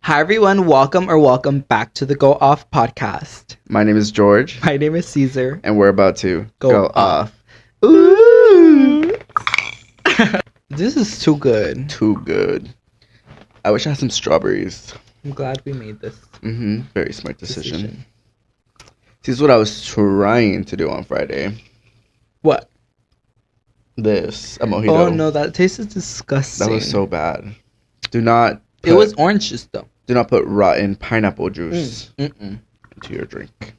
Hi everyone, welcome back to the GoAwf podcast. My name is George, My name is Cesar. and we're about to Go go off. Ooh. This is too good. Too good. I wish I had some strawberries. I'm glad we made this Very smart decision. See, this is what I was trying to do on Friday. What? This, a mojito. Oh no, that tasted disgusting. That was so bad. Do not It was orange juice though. Do not put rotten pineapple juice into your drink.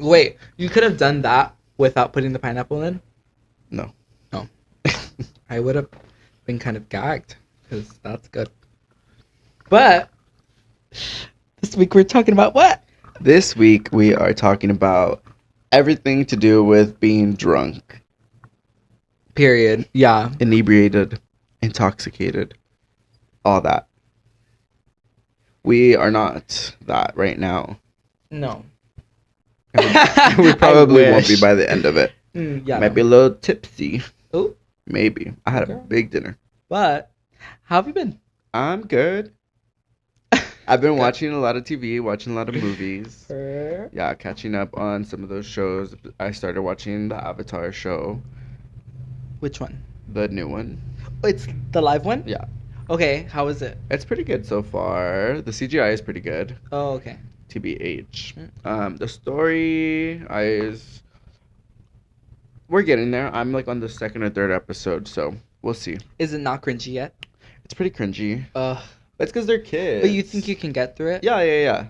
Wait, you could have done that without putting the pineapple in? No. No. I would have been kind of gagged because that's good. But this week we're talking about what? This week we are talking about everything to do with being drunk. Period. Yeah. Inebriated, intoxicated, all that. We are not that right now. No. We probably won't be by the end of it. Yeah. Might be a little tipsy. Oh. Maybe. I had a big dinner. But how have you been? I'm good. I've been watching a lot of TV, watching a lot of movies. Yeah, catching up on some of those shows. I started watching the Avatar show. Which one? The new one. It's the live one? Yeah. Okay, how is it? It's pretty good so far. The CGI is pretty good. Oh, okay. TBH. The story is... We're getting there. I'm like on the second or third episode, so we'll see. Is it not cringy yet? It's pretty cringy. Ugh. It's because they're kids. But you think you can get through it? Yeah.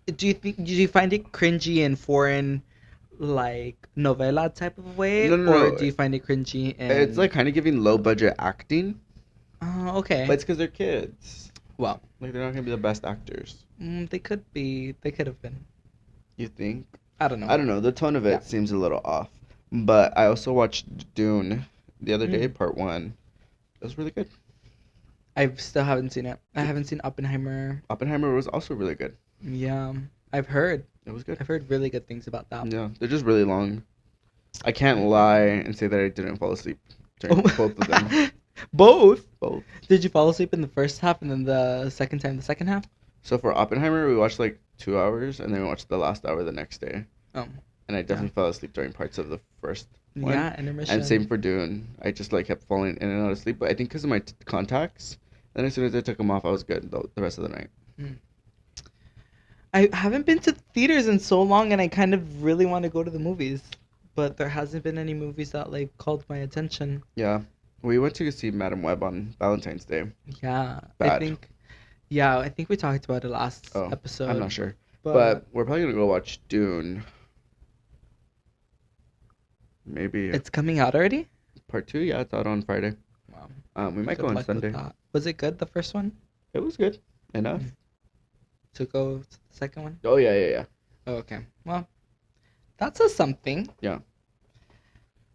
Do you find it cringy in foreign, like, novela type of way? No. Or do you find it cringy in... It's like kind of giving low budget acting. Oh, okay. But it's because they're kids. Well. Like, they're not going to be the best actors. They could be. They could have been. You think? I don't know. I don't know. The tone of it seems a little off. But I also watched Dune the other day, part 1. It was really good. I still haven't seen it. I haven't seen Oppenheimer. Oppenheimer was also really good. Yeah. I've heard. It was good. I've heard really good things about that. Yeah. They're just really long. I can't lie and say that I didn't fall asleep during both of them. Both? Both. Did you fall asleep in the first half and then the second half? So for Oppenheimer, we watched like 2 hours and then we watched the last hour the next day. Oh. And I definitely fell asleep during parts of the first one. Yeah, intermission. And same for Dune. I just like kept falling in and out of sleep. But I think because of my contacts. Then as soon as I took them off, I was good the rest of the night. I haven't been to theaters in so long, and I kind of really want to go to the movies. But there hasn't been any movies that like called my attention. Yeah. We went to see Madam Web on Valentine's Day. Yeah. Bad. I think we talked about it last episode. I'm not sure. But we're probably going to go watch Dune. Maybe. It's coming out already? Part 2? Yeah, it's out on Friday. Wow. We might go on Sunday. Was it good, the first one? It was good. Enough. To go to the second one? Oh, yeah. Oh, okay. Well, that's a something. Yeah.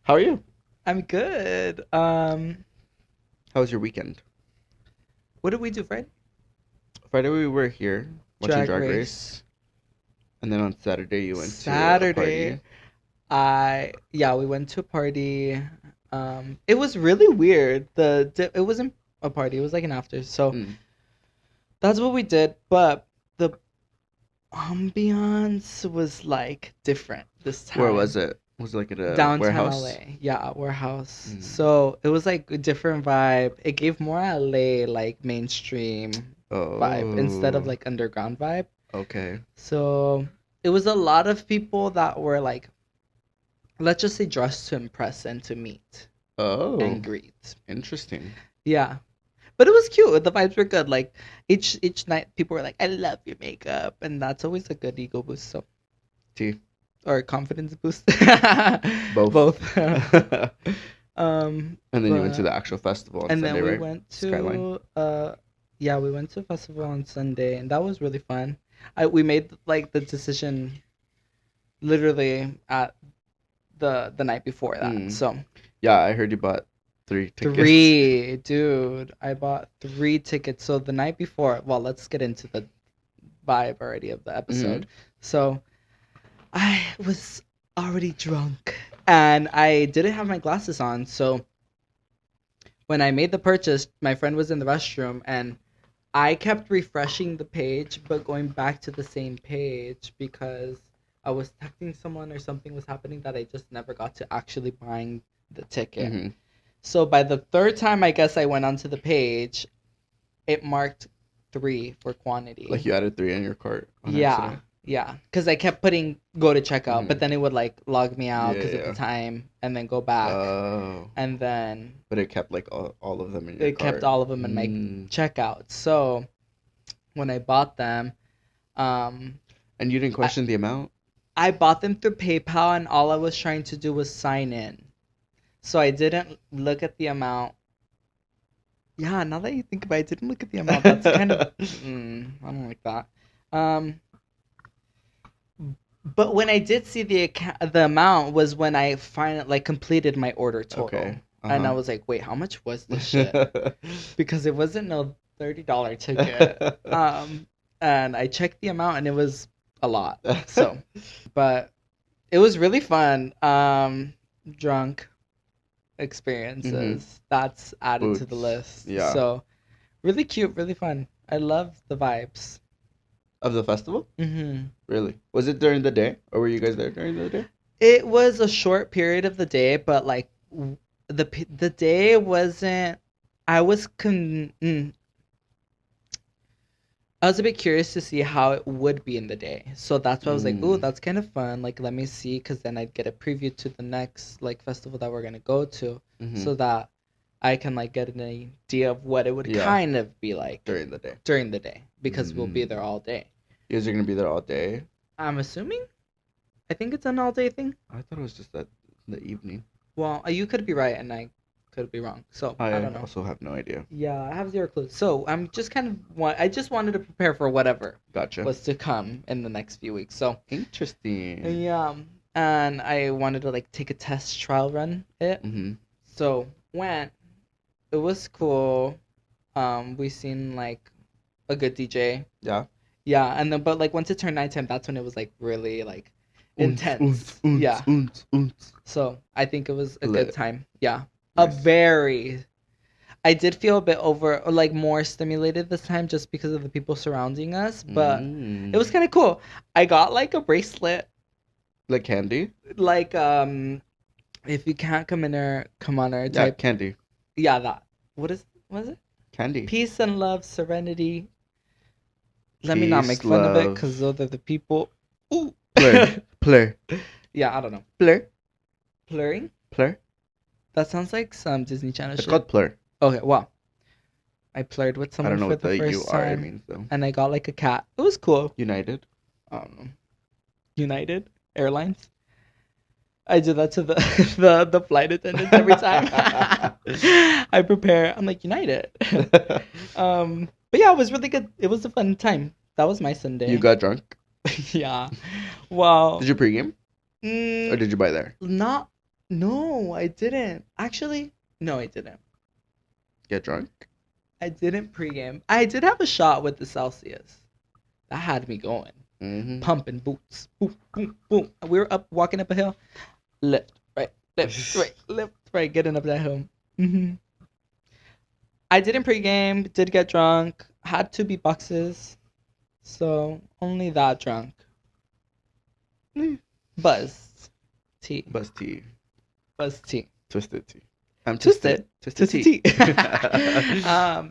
How are you? I'm good. How was your weekend? What did we do, Friday? Friday we were here watching Drag Race. And then on Saturday you went to a party. We went to a party. It was really weird. It wasn't a party. It was like an after. So that's what we did. But the ambiance was like different this time. Where was it? Was it like at a downtown warehouse? LA? Yeah, warehouse. So it was like a different vibe. It gave more LA like mainstream vibe instead of like underground vibe. Okay. So it was a lot of people that were like, let's just say, dressed to impress and to meet. Oh. And greet. Interesting. Yeah. But it was cute. The vibes were good. Like each night people were like, I love your makeup. And that's always a good ego boost. So T. Or confidence boost. Both. And then you went to the actual festival on Sunday, right? And then we went to Skyline. we went to a festival on Sunday, and that was really fun. We made like the decision literally at the night before that. So yeah, I heard you bought 3 tickets. 3, dude. I bought 3 tickets. So the night before, well, let's get into the vibe already of the episode. So I was already drunk and I didn't have my glasses on. So when I made the purchase, my friend was in the restroom and I kept refreshing the page, but going back to the same page because I was texting someone or something was happening that I just never got to actually buying the ticket. Mm-hmm. So by the third time, I guess I went onto the page, it marked 3 for quantity. Like you added 3 in your cart on Yeah. accident? Yeah, because I kept putting go to checkout, but then it would like log me out because of the time, and then go back, and then. But it kept like all of them in your It cart. kept all of them in my checkout. So when I bought them, and you didn't question the amount? I bought them through PayPal, and all I was trying to do was sign in. So I didn't look at the amount. Yeah, now that you think about it, I didn't look at the amount. That's kind of I don't like that. But when I did see the amount was when I finally like completed my order total. Okay. And I was like, wait, how much was this shit? Because it wasn't no $30 ticket. And I checked the amount and it was a lot. So, but it was really fun. Drunk experiences. That's added to the list. Yeah. So, really cute, really fun. I love the vibes. Of the festival? Mm-hmm. Really? Was it during the day? Or were you guys there during the day? It was a short period of the day, but like the day wasn't. I was I was a bit curious to see how it would be in the day, so that's why I was like, "Ooh, that's kind of fun." Like, let me see, because then I'd get a preview to the next like festival that we're gonna go to, so that I can like get an idea of what it would kind of be like during the day. During the day, because we'll be there all day. You guys are gonna be there all day? I'm assuming. I think it's an all day thing. I thought it was just that the evening. Well, you could be right, and I could be wrong. So I don't know. I also have no idea. Yeah, I have zero clues. So I'm just I just wanted to prepare for whatever was to come in the next few weeks. So interesting. Yeah, and I wanted to like take a test trial run it. Mm-hmm. So went. It was cool. We seen like a good DJ. Yeah. Yeah, and then but like once it turned nighttime, that's when it was like really like intense. Yeah. So I think it was a good time. Yeah. Nice. I did feel a bit like more stimulated this time just because of the people surrounding us, but it was kind of cool. I got like a bracelet. Like candy? Like if you can't come in there, come on her type. Yeah, candy. Yeah, that. What is it? Candy. Peace and love, serenity. Let me not make fun of it because those are the people. Ooh. Plur. Yeah, I don't know. Plur. Plurring? Plur. That sounds like some Disney Channel shit. It's called plur. Okay, well. I plurred with someone for the first time. Means, though. And I got like a cat. It was cool. United? I don't know. United Airlines? I do that to the flight attendants every time. I prepare. I'm like, United. But yeah, it was really good. It was a fun time. That was my Sunday. You got drunk? Yeah. Well. Did you pregame? Or did you buy there? No, I didn't. Actually, no, I didn't. Get drunk? I didn't pregame. I did have a shot with the Celsius. That had me going. Mm-hmm. Pumping boots. Boom, boom, boom. We were up walking up a hill. Left, right, left, right, getting up that hill. Mm-hmm. I didn't pregame, did get drunk, had 2 beatboxes, so only that drunk. Buzz tea. Buzz tea. Buzz tea. Twisted tea. I'm twisted. Twisted tea. Yeah,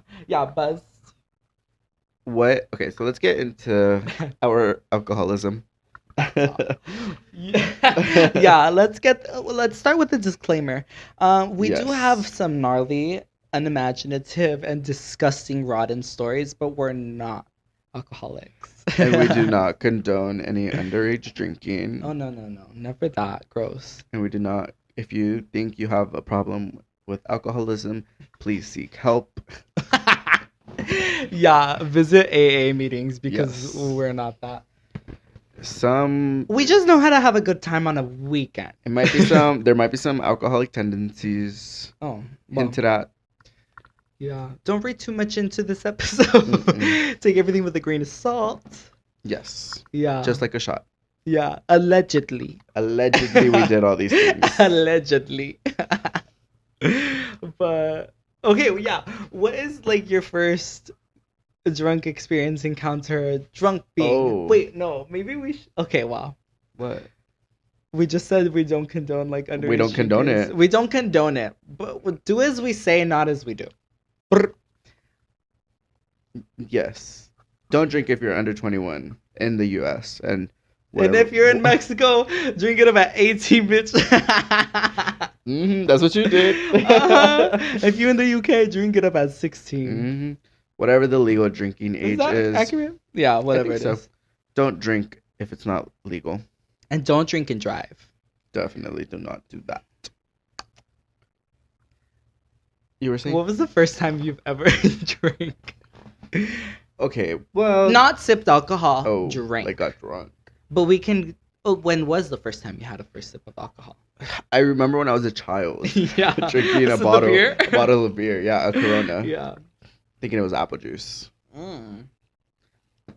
buzz. What? Okay, so let's get into our alcoholism. Yeah, let's start with the disclaimer. We do have some gnarly, unimaginative, and disgusting rotten stories, but we're not alcoholics. And we do not condone any underage drinking. Oh, no. Never that. Gross. And we do not. If you think you have a problem with alcoholism, please seek help. Yeah, visit AA meetings because we're not that. We just know how to have a good time on a weekend. There might be some alcoholic tendencies. Oh, into that. Yeah. Don't read too much into this episode. Take everything with a grain of salt. Yes. Yeah. Just like a shot. Yeah. Allegedly. We did all these things. Allegedly. But okay, yeah. What is like your first drunk experience encounter, drunk being. Oh. Wait, no, maybe we should. Okay, wow. What? We just said we don't condone like underage. We don't condone drinkers. it. We don't condone it, but do as we say, not as we do. Brr. Yes. Don't drink if you're under 21 in the U.S. And if you're in Mexico, drink it about 18, bitch. That's what you did. If you're in the UK, drink it up at 16. Whatever the legal drinking age is. Accurate? Yeah, whatever it is. Don't drink if it's not legal. And don't drink and drive. Definitely do not do that. You were saying? What was the first time you've ever drank? Okay, well... Not sipped alcohol. Oh, drank. Like got drunk. But we can... Oh, when was the first time you had a first sip of alcohol? I remember when I was a child. Yeah. Drinking a bottle of beer. Yeah, a Corona. Yeah. Thinking it was apple juice.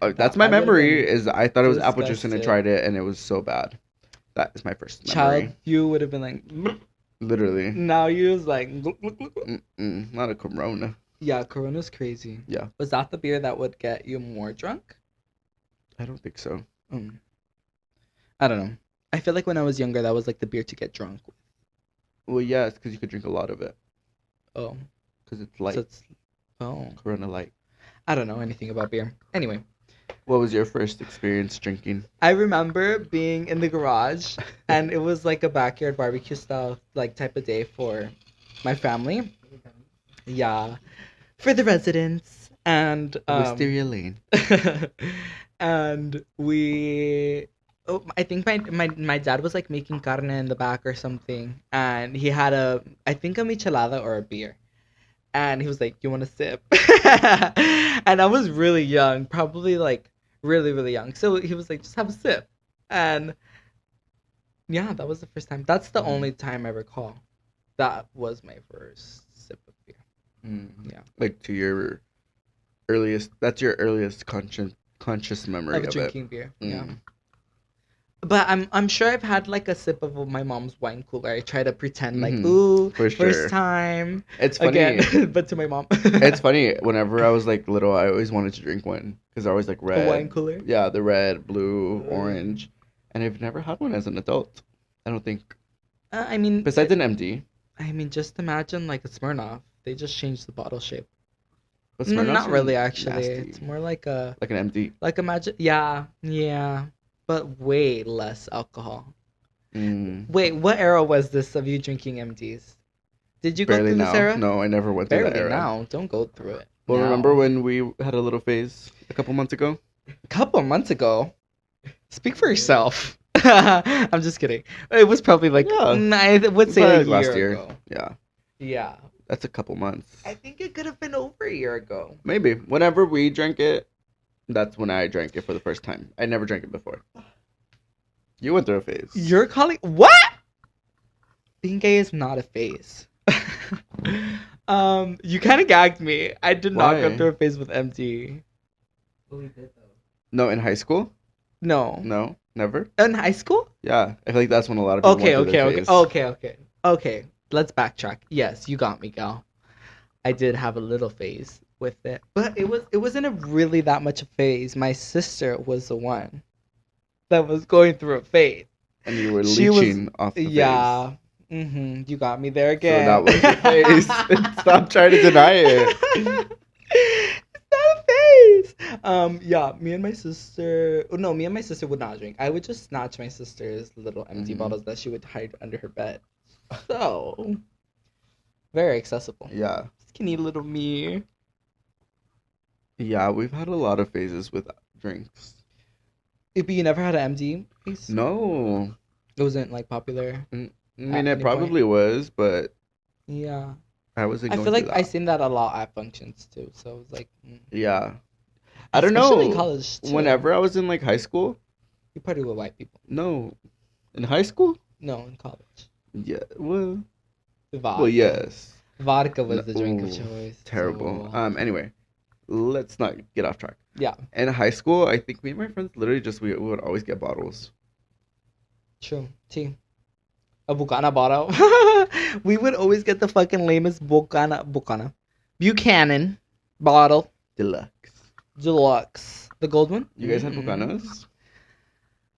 That's my memory. Is I thought it was apple juice and I tried it and it was so bad. That is my first memory. Child, you would have been like... Literally. Now you was like... Not a Corona. Yeah, Corona's crazy. Yeah. Was that the beer that would get you more drunk? I don't think so. I don't know. I feel like when I was younger, that was like the beer to get drunk with. Well, yeah, it's because you could drink a lot of it. Oh. Because it's light. Oh. Corona light. I don't know anything about beer. Anyway. What was your first experience drinking? I remember being in the garage, and it was like a backyard barbecue style like type of day for my family. Yeah. For the residents. And Wisteria Lane. And we... Oh, I think my dad was like making carne in the back or something, and he had a michelada or a beer, and he was like, "You want to sip?" And I was really young, probably like really really young. So he was like, "Just have a sip," and yeah, that was the first time. That's the only time I recall. That was my first sip of beer. Yeah, like to your earliest. That's your earliest conscious memory of drinking beer. Yeah. But I'm sure I've had like a sip of my mom's wine cooler. I try to pretend like, ooh, for sure. First time. It's funny. Again, but to my mom. It's funny. Whenever I was like little, I always wanted to drink one because I always like red. A wine cooler? Yeah, the red, blue, orange. And I've never had one as an adult. I don't think. I mean. Besides an MD. I mean, just imagine like a Smirnoff. They just changed the bottle shape. But no, not really, actually. Nasty. It's more like a... Like an MD. Like imagine... Yeah. But way less alcohol. Wait, what era was this of you drinking MDs? Did you go through this era? No, I never went through that era. Now. Don't go through it. Well, now. Remember when we had a little phase a couple months ago? A couple months ago? Speak for yourself. I'm just kidding. It was probably like... I would say like last year year ago. Yeah. Yeah. That's a couple months. I think it could have been over a year ago. Maybe. Whenever we drank it, that's when I drank it for the first time. I never drank it before. You went through a phase. You're calling... What? Being gay is not a phase. You kind of gagged me. I did not go through a phase with MD. But we did, though. No, in high school? No. No? Never? In high school? Yeah. I feel like that's when a lot of people went through their phase. Okay. Let's backtrack. Yes, you got me, gal. I did have a little phase with it. But it wasn't a really that much a phase. My sister was the one that was going through a phase. And you were leeching off the phase. Yeah. You got me there again. So that was your phase. Stop trying to deny it. It's not a phase. Yeah, me and my sister would not drink. I would just snatch my sister's little empty bottles that she would hide under her bed. So very accessible. Yeah. Skinny little me. Yeah, we've had a lot of phases with drinks. But you never had an MD phase? No. It wasn't like popular. I mean, it probably was, but yeah, I wasn't. I feel like I seen that a lot at functions too. So it was like, yeah, I don't know. In college too. Whenever I was in like high school, you party with white people. No, in high school. No, in college. Yeah, well, vodka. Well, yes. Vodka was the drink of choice. Terrible. So... Anyway, let's not get off track. Yeah. In high school, I think me and my friends literally just we would always get bottles. True. Tea. A Bucana bottle. We would always get the fucking lamest Buchanan bottle. Deluxe. Deluxe. The gold one? You guys had Bucanos?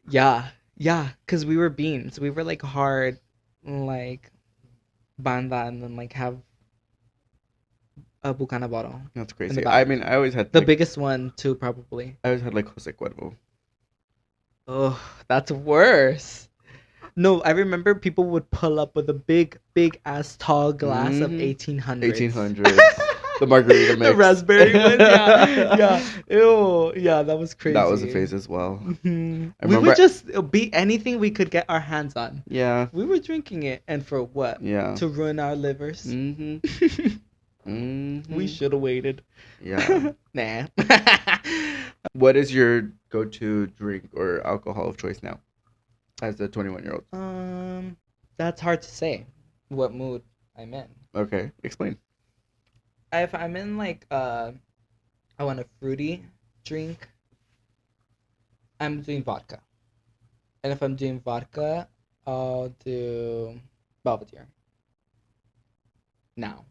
Yeah. Yeah. Because we were beans. We were like hard, like banda, and then like have a Bucana bottle. That's In the crazy. back. I mean, I always had The like, biggest one, too, probably. I always had like Jose Cuervo. Oh, that's worse. No, I remember people would pull up with a big, big ass tall glass of 1800s. 1800s. The margarita mix. The raspberry one, yeah, yeah. Ew, yeah, that was crazy. That was a phase as well. Mhm. I We remember. would just be anything we could get our hands on. Yeah. We were drinking it, and for what? Yeah. To ruin our livers. We should have waited. Yeah. Nah. What is your go-to drink or alcohol of choice now, as a 21-year-old? That's hard to say. What mood I'm in. Okay, explain. If I'm in like I want a fruity drink, I'm doing vodka. And if I'm doing vodka, I'll do Belvedere. Now,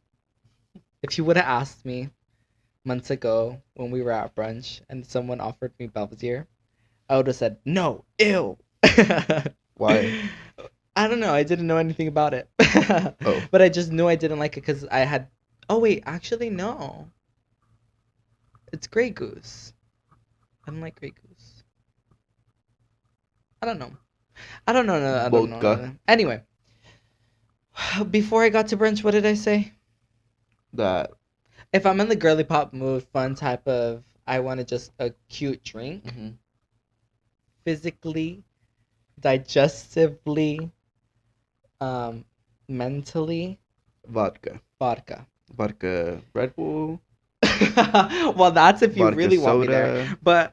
if you would have asked me months ago when we were at brunch and someone offered me Belvedere, I would have said no, ew. Why? I don't know. I didn't know anything about it. Oh. But I just knew I didn't like it because I had. Oh wait, actually no. It's Grey Goose. I don't like Grey Goose. I don't know. I don't know. No, I don't know. Vodka. Anyway, before I got to brunch, what did I say? That. If I'm in the girly pop mood, fun type of, I want to just a cute drink. Mm-hmm. Physically, digestively, mentally, Vodka. vodka. Vodka Red Bull. Well, that's if you Vodka really want me soda. there. But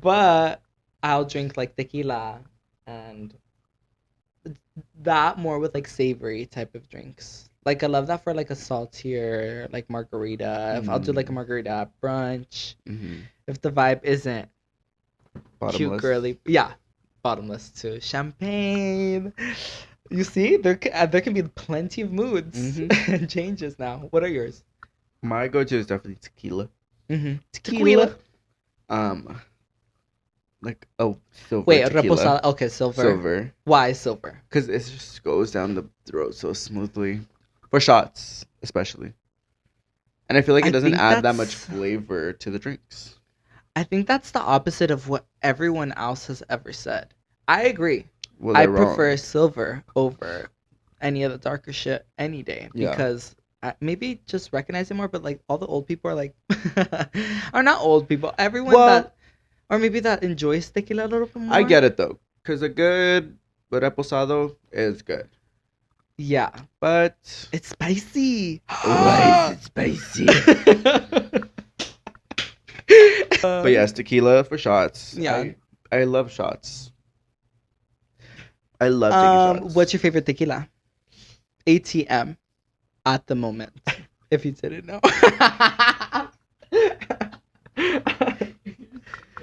but I'll drink like tequila and that more with like savory type of drinks. Like I love that for like a saltier like margarita. If I'll do like a margarita at brunch. Mm-hmm. If the vibe isn't Bottomless. cute girly, yeah, bottomless too. Champagne. You see, there can be plenty of moods and changes now. What are yours? My go-to is definitely tequila. Mm-hmm. Tequila. Like silver. Wait, tequila. reposada. Okay, silver. Silver. Why silver? Because it just goes down the throat so smoothly. For shots, especially. And I feel like it doesn't add that much flavor to the drinks. I think that's the opposite of what everyone else has ever said. I agree. Well, I they're wrong. prefer silver over any of the darker shit any day because maybe just recognize it more. But like all the old people are like, or not old people. Everyone that, or maybe that enjoys tequila a little bit more. I get it though, because a good reposado is good. Yeah, but it's spicy. Why is it spicy? But yes, tequila for shots. Yeah, I love shots. I love taking shots. What's your favorite tequila? ATM at the moment. If you didn't know.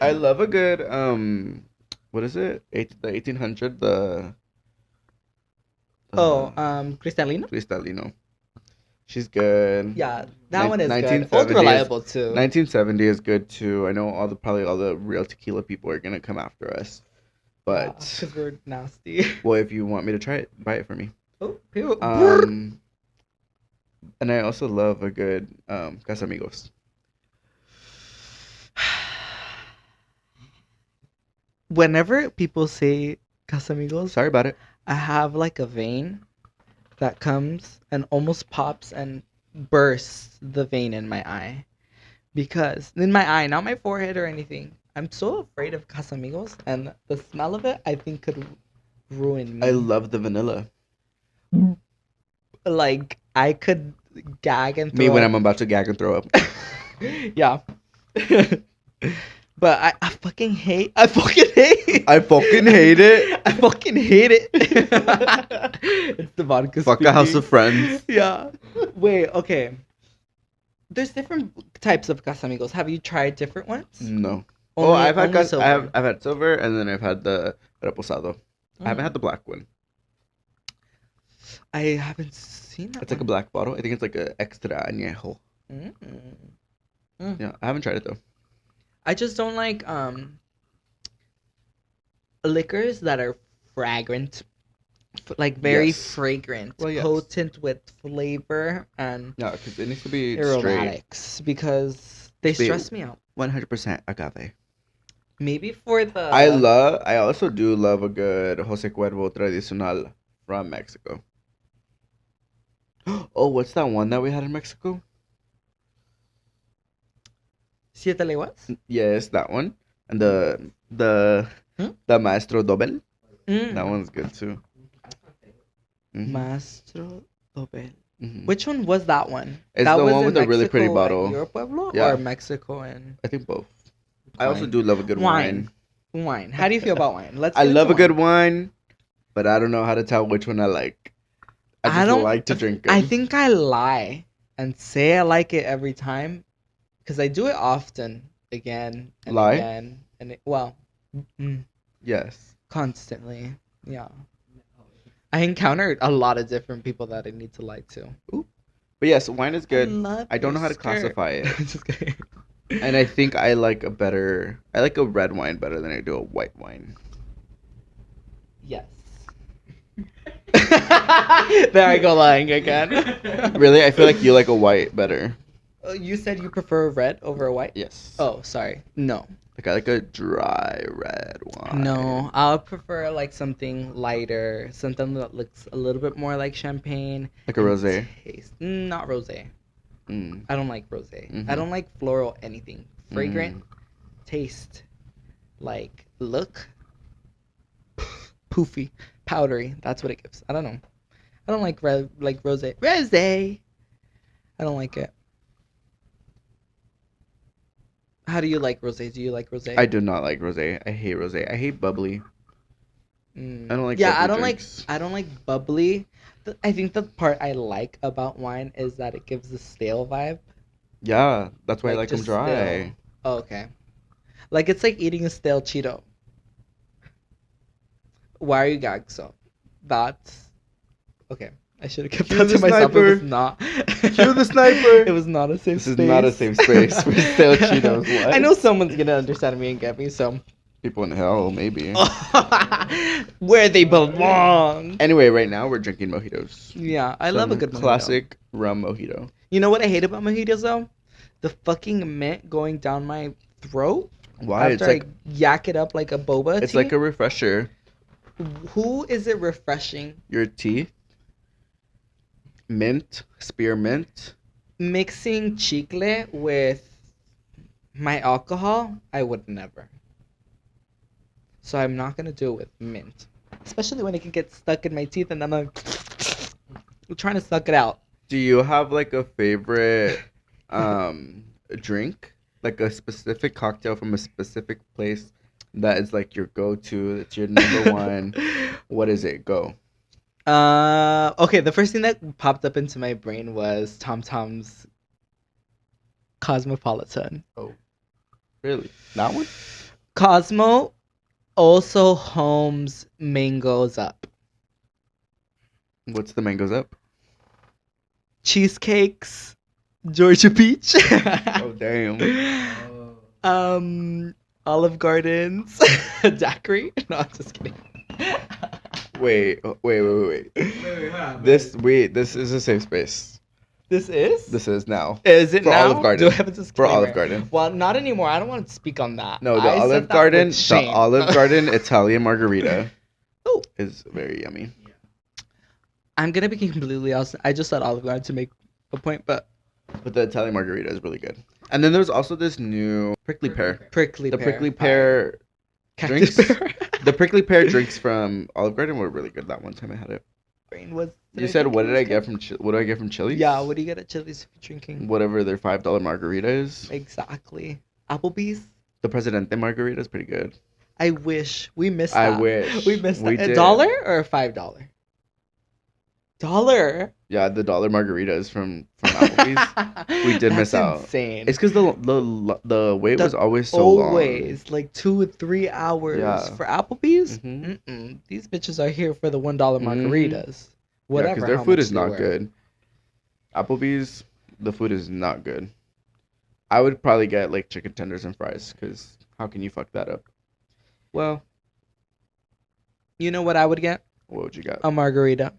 I love a good what is it? The 1800 Cristalino? Cristalino. She's good. Yeah, that one is good. Old reliable too. 1970 is good too. I know probably all the real tequila people are gonna come after us. But because we're nasty. Well, if you want me to try it, buy it for me. Oh, and I also love a good Casamigos. Whenever people say Casamigos, sorry about it. I have like a vein that comes and almost pops and bursts the vein in my eye. Because in my eye, not my forehead or anything. I'm so afraid of Casamigos, and the smell of it, I think, could ruin me. I love the vanilla. Like, I could gag and throw me when I'm about to gag and throw up. Yeah. But I fucking hate. I fucking hate. I fucking hate it. I fucking hate it. It's the vodka. Fuck speaking. A house of friends. Yeah. Wait. Okay. There's different types of Casamigos. Have you tried different ones? No. Only, I've had silver. I've had silver, and then I've had the reposado. I haven't had the black one. I haven't seen that. It's like a black bottle. I think it's like a extra añejo. Yeah, I haven't tried it though. I just don't like liquors that are fragrant, like very Yes. fragrant, Well, yes. potent with flavor and Yeah, because it needs to be straight. aromatics because they Be stress me out. 100% agave. Maybe for the I also do love a good Jose Cuervo Tradicional from Mexico. Oh, what's that one that we had in Mexico? Siete Leguas. Yes, that one. And the Hmm? the Maestro Dobel. Mm. That one's good too. Mhm. Maestro Dobel. Mhm. Which one was that one? It's That the was one in with the really pretty Mexico bottle. and your pueblo, Yeah. or Mexico and I think both. I also wine? do love a good wine. Wine. How do you feel about wine? Let's. I get love into a good wine. wine, but I don't know how to tell which one I like. I I just don't like to drink I good. think I lie and say I like it every time because I do it often, again and Lie? again, and Yes. constantly. Yeah, I encountered a lot of different people that I need to lie to. But yes, wine is good. love I don't know your how to skirt. classify it. Just kidding. And I think I like a red wine better than I do a white wine. Yes. There I go lying again. Really? I feel like you like a white better. You said you prefer red over white? Yes. Oh, sorry. No. Like I like a dry red wine. No, I'll prefer like something lighter, something that looks a little bit more like champagne. Like a rosé. Not rosé. Mm. I don't like rosé. Mhm. I don't like floral anything. Fragrant, taste, like look, poofy, powdery. That's what it gives. I don't know. I don't like rosé. Rosé. I don't like it. How do you like rosé? Do you like rosé? I do not like rosé. I hate rosé. I hate bubbly. I don't like. Yeah, bubbly I don't drinks. like. I don't like bubbly. I think the part I like about wine is that it gives the stale vibe. Yeah, that's why I like them just dry. stale. Oh, okay. Like it's like eating a stale Cheeto. Why are you gagged so? That's okay. I should have kept Cue that the to myself. sniper. It was not. Cue the sniper. It was not a safe This space. is not a safe space for stale Cheetos. What? I know someone's gonna understand me and get me, so People in hell, maybe. where they belong. Anyway, right now we're drinking mojitos. Yeah, I love a Some good mojito. classic rum mojito. You know what I hate about mojitos though? The fucking mint going down my throat. Why? After I yak it up like a boba It's tea. like a refresher. Who is it refreshing? Your teeth. Mint, spearmint. Mixing chicle with my alcohol, I would never. So I'm not gonna do it with mint, especially when it can get stuck in my teeth and I'm like trying to suck it out. Do you have like a favorite drink? Like a specific cocktail from a specific place that is like your go-to, it's your number one. What is it? Go. Okay, the first thing that popped up into my brain was Tom Tom's Cosmopolitan. Oh. Really? That one? Cosmo also homes mangoes up. What's the mangoes up? Cheesecakes, Georgia Peach. Oh damn. Olive Gardens, Daiquiri. No, I'm just kidding. Wait. Wait, hold on. This is a safe space. This is? This is now. Is it For now? Olive Garden. Do I have a disclaimer? For Olive Garden. Well, not anymore. I don't want to speak on that. No, the I said Olive that Garden, with shame. Italian margarita Oh. is very yummy. I'm gonna be completely honest. I just said Olive Garden to make a point, but But the Italian margarita is really good. And then there's also this new prickly pear. prickly The pear. prickly pear Cactus drinks. pear. The prickly pear drinks from Olive Garden were really good that one time I had it. Brain was. You said what did I get from what do I get from Chili's? Yeah, what do you get at Chili's if you're drinking? Whatever their $5 margarita is. Exactly. Applebee's. The Presidente margarita is pretty good. I wish we missed I that. wish. We missed We that. did. $1 or $5? $1. Yeah, the dollar margaritas from Applebee's. We did miss out. Insane. It's because the wait was always so always like 2 or 3 hours Yeah. for Applebee's. Mhm. These bitches are here for the $1 margaritas. long. Whatever. Because their how food much is they not were. good. Applebee's, the food is not good. I would probably get like chicken tenders and fries because how can you fuck that up? Well, you know what I would get? What would you got? A margarita.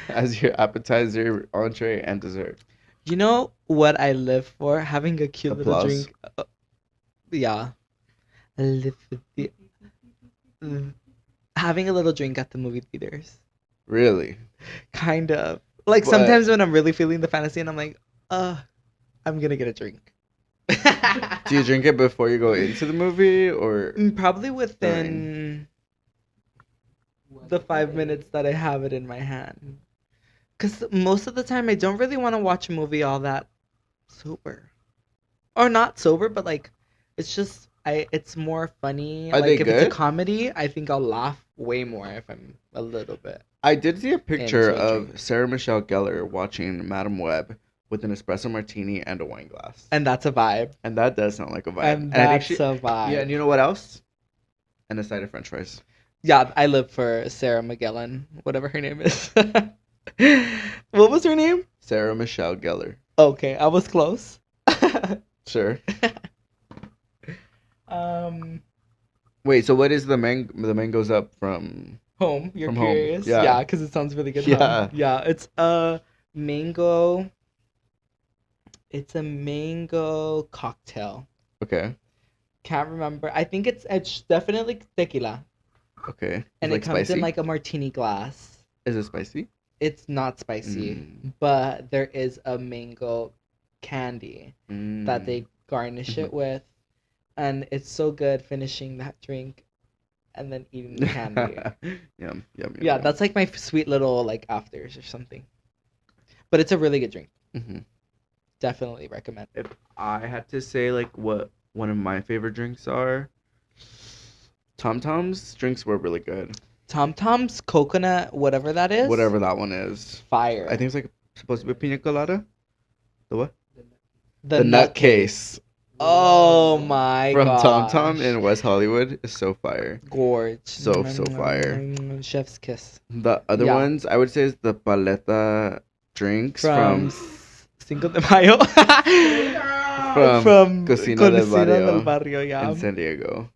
As your appetizer, entree, and dessert. You know what I live for? Having a cute little Applause. drink. Yeah. I live for having a little drink at the movie theaters. Really? Kind of. Like, But- sometimes when I'm really feeling the fantasy and I'm like, I'm gonna get a drink. Do you drink it before you go into the movie or? Probably within the 5 minutes that I have it in my hand. Because most of the time I don't really want to watch a movie all that sober. Or not sober, but like, it's just, it's more funny. Are like, they if good? it's a comedy, I think I'll laugh way more if I'm a little bit. I did see a picture Into a of drink. Sarah Michelle Gellar watching Madame Web with an espresso martini and a wine glass. And that's a vibe. And that does sound like a vibe. And I think that's a vibe. Yeah, and you know what else? And a side of French fries. Yeah, I live for Sarah Magellan, whatever her name is. What was her name? Sarah Michelle Gellar. Okay, I was close. Sure. um, Wait, so what is the mangoes up from? Home. You're From Home, curious? yeah. Yeah, because it sounds really good. Yeah. Huh? Yeah, it's a mango. It's a mango cocktail. Okay. Can't remember. I think it's definitely tequila, Okay. and Is it comes spicy? in like a martini glass. Is it spicy? It's not spicy, but there is a mango candy that they garnish it with, and it's so good finishing that drink and then eating the candy. Yum. Yeah, that's like my sweet little like afters or something. But it's a really good drink. Mm-hmm. Definitely recommend. If I had to say like what one of my favorite drinks are, Tom Tom's drinks were really good. Tom Tom's coconut, whatever that is. Whatever that one is. Fire. I think it's like supposed to be pina colada. The what? the nutcase Oh my from god. Tom Tom in West Hollywood is so fire. Gorge. So fire. Chef's kiss. The other Yeah. ones I would say is the paleta drinks From from Cinco de Mayo. From Cocina del Barrio, yeah. in San Diego.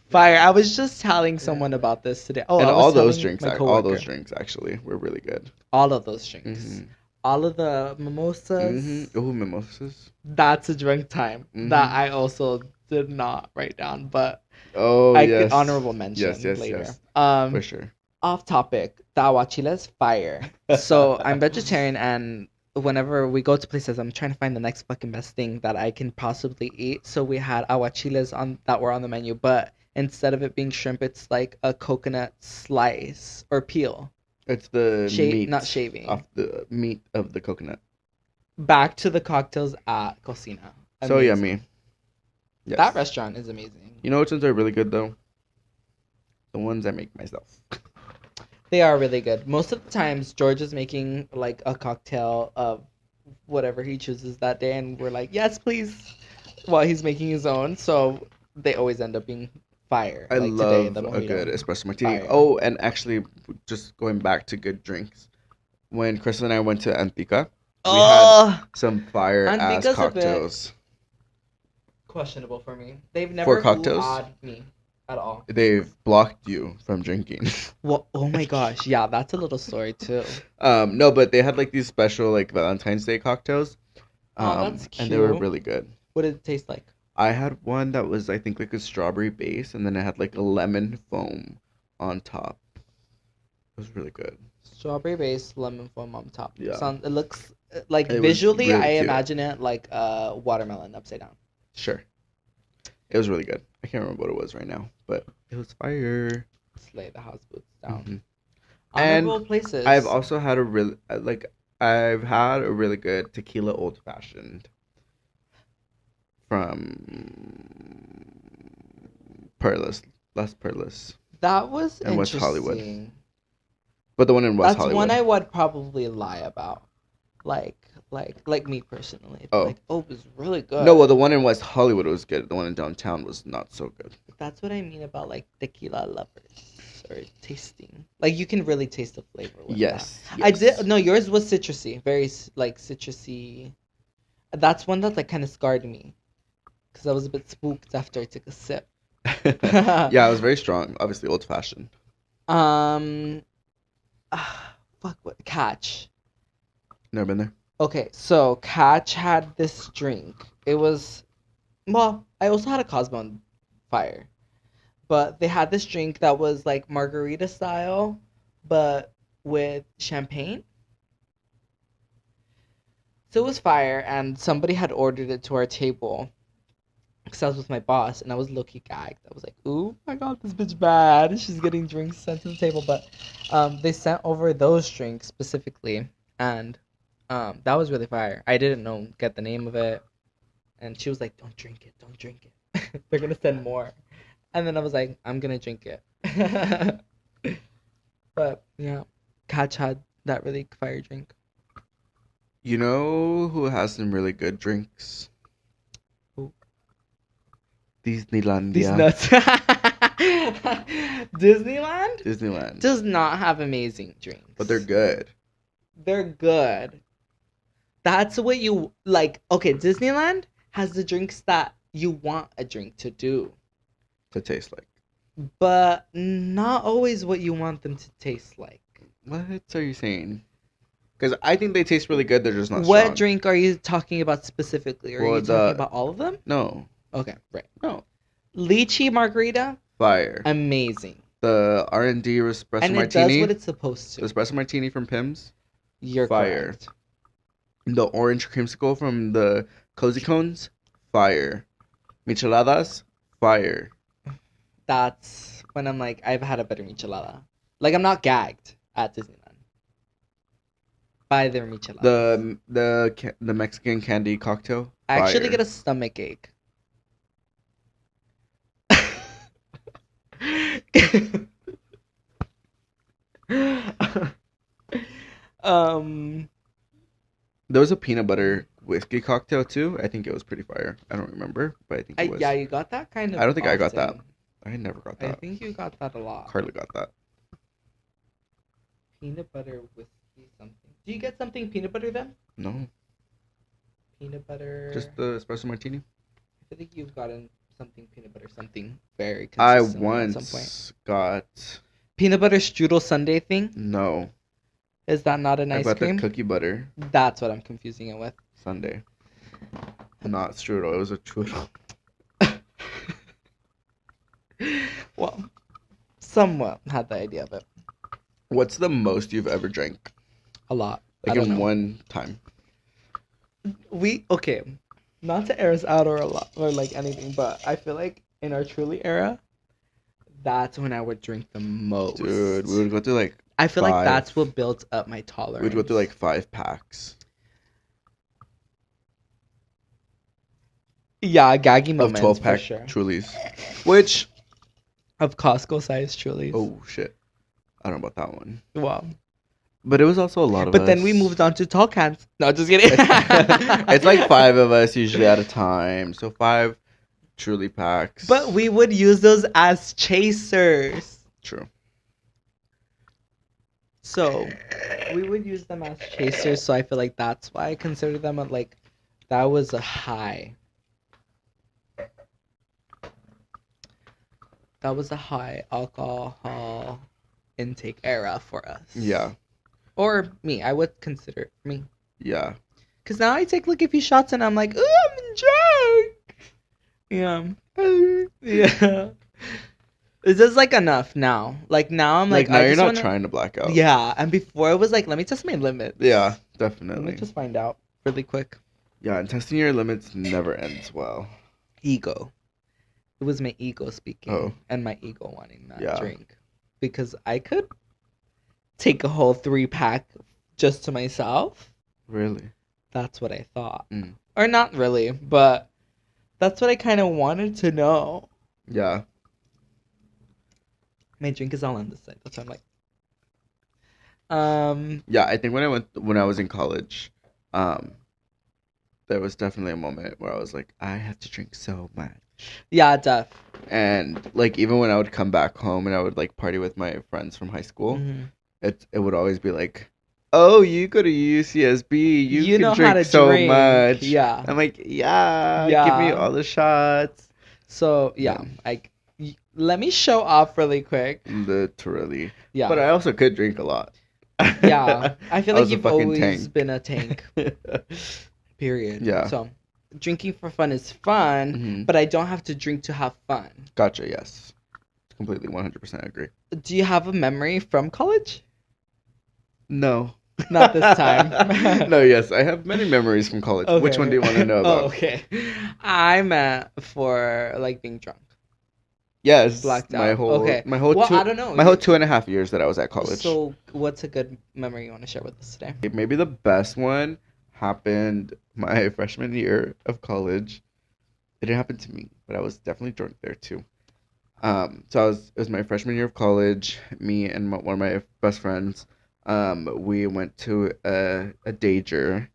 Fire. I was just telling someone about this today. Oh, And I was all those telling drinks, my all those coworker. drinks actually were really good. All of those drinks. Mhm. All of the mimosas. Ooh, mimosas. That's a drink time Mhm. that I also did not write down, but Oh, I yes. could honorable mention Yes, later. yes. Um, For sure. Off topic, the aguachiles fire. So I'm vegetarian, and whenever we go to places, I'm trying to find the next fucking best thing that I can possibly eat. So we had aguachiles that were on the menu, but instead of it being shrimp, it's like a coconut slice or peel. It's the meat. Not shaving. Off the meat of the coconut. Back to the cocktails at Cocina. So Amazing. yummy. Yes. That restaurant is amazing. You know which ones are really good though? The ones I make myself. They are really good. Most of the times, George is making like a cocktail of whatever he chooses that day, and we're like, yes, please, while he's making his own. So they always end up being fire. I like love today, the a mojito. good espresso martini. Fire. Oh, and actually, just going back to good drinks. When Chris and I went to Antica, we had some fire ass Antica's a bit- cocktails. Questionable for me. They've never cocktails? ooh-ah'd me at all. They've blocked you from drinking. Well, oh my gosh, yeah, that's a little story too. No, but they had like these special like Valentine's Day cocktails. Oh, that's And they were cute. really good. What did it taste like? I had one that was I think like a strawberry base, and then it had like a lemon foam on top. It was really good. Strawberry based lemon foam on top. Yeah. It looks like It was visually, really I cute. imagine it like a watermelon upside down. Sure. It was really good. I can't remember what it was right now, but it was fire. Slay the house boots down. Mhm. Honorable And places. I've also had a really I've had a really good tequila old fashioned from Perlas, Las Perlas, That was in West interesting. Hollywood. but the one in West That's Hollywood. one I would probably lie about. Like me personally. Oh. Like, it was really good. No, well, the one in West Hollywood was good. The one in downtown was not so good. That's what I mean about like tequila lovers or tasting. Like you can really taste the flavor with Yes, that. I yes. did no, yours was citrusy. Very like citrusy. That's one that like kind of scarred me because I was a bit spooked after I took a sip. Yeah, it was very strong. Obviously, old fashioned. Um, fuck what Catch. Never been there. Okay, so Catch had this drink. It was well, I also had a Cosmo on Fire, but they had this drink that was like margarita style, but with champagne. So it was fire, and somebody had ordered it to our table. Because I was with my boss, and I was low-key gagged. I was like, ooh, my God, this bitch bad. She's getting drinks sent to the table. But they sent over those drinks specifically, and that was really fire. I didn't get the name of it. And she was like, don't drink it. Don't drink it. They're going to send more. And then I was like, I'm going to drink it. But, yeah, Catch had that really fire drink. You know who has some really good drinks? Who? Disneylandia. These nuts. Disneyland? Disneyland. Does not have amazing drinks. But they're good. They're good. That's what you like. Okay, Disneyland has the drinks that you want a drink to do, To taste like. but not always what you want them to taste like. What are you saying? Because I think they taste really good. They're just not What strong. drink are you talking about specifically? Are Well, you talking about all of them? No. Okay, right. No. Lychee margarita, Fire. amazing. The R&D espresso And it martini. does what it's supposed The to. espresso martini from Pim's. You're fire. correct. The orange creamsicle from the Cozy Cones. Fire. Micheladas. Fire. That's when I'm like, I've had a better michelada. Like, I'm not gagged at Disneyland by their michelada. The Mexican candy cocktail. I actually Fire. get a stomach ache. um, There was a peanut butter whiskey cocktail too. I think it was pretty fire. I don't remember, but I think it was. yeah, you got that kind of. I don't think I got that. often. I never got I that. think you got that a lot. Carly got that. Peanut butter whiskey something. Do you get something peanut butter then? No, Peanut butter. just the espresso martini. I feel like you've gotten something peanut butter something very I consistently at some point. once got Peanut butter strudel sundae thing. no. Is that not an I ice got cream? the cookie butter That's what I'm confusing it with. sundae. Not strudel. It was a strudel. Well, somewhat had the idea of it. What's the most you've ever drank? A lot. Like I don't in know. one time. Okay, not to air us out or a lot or like anything, but I feel like in our Truly era, that's when I would drink the most. Dude, we would go through like I feel like 5. that's what built up my tolerance. We'd go through like 5 packs yeah, gaggy of moments 12 for pack sure. Trulies. Which Of Costco size Trulies. oh shit. I don't know about that one. Wow. But it was also a lot of But us. then we moved on to tall cans. No, just kidding. It's like 5 of us usually at a time. So 5 Truly packs. But we would use those as chasers. True. So we would use them as chasers. So I feel like that's why I consider them like that was a high. That was a high alcohol intake era for us. Yeah. Or me. I would consider it me. Yeah. Because now I take like a few shots and I'm like, ooh, I'm drunk. Yeah. Yeah. It's just like enough now. Like now I'm like now I you're just not wanna... trying to black out. Yeah. And before it was like, let me test my limits. Yeah, Let definitely. me just find out really quick. Yeah, and testing your limits never ends well. Ego. It was my ego speaking. Oh. And my ego wanting that Yeah. drink. Because I could take a whole 3-pack just to myself. Really? That's what I thought. Mm. Or not really, but that's what I kind of wanted to know. Yeah. My drink is all on this side. That's why I'm like. Yeah, I think when I was in college, there was definitely a moment where I was like, I have to drink so much. Yeah, def. And like even when I would come back home and I would like party with my friends from high school, Mm-hmm. it would always be like oh, you go to UCSB, you can know how drink to so drink. much. Yeah. I'm like, yeah, give me all the shots. So, Yeah. let me show off really quick. Literally. Yeah. But I also could drink a lot. Yeah. I feel I like was a you've fucking always tank. been a tank. Period. Yeah. So, drinking for fun is fun, but I don't have to drink to have fun. Gotcha, yes. Completely 100% agree. Do you have a memory from college? No. Not this time. No, yes, I have many memories from college. Okay. Which one do you want to know about? Oh, okay. I meant for like being drunk. Yes, Blacked my out. whole Okay. my whole Well, two I don't know. my whole 2.5 years that I was at college. So, what's a good memory you want to share with us today? Maybe the best one happened my freshman year of college. It didn't happen to me, but I was definitely drunk there too. So it was my freshman year of college. Me and one of my best friends, we went to a danger.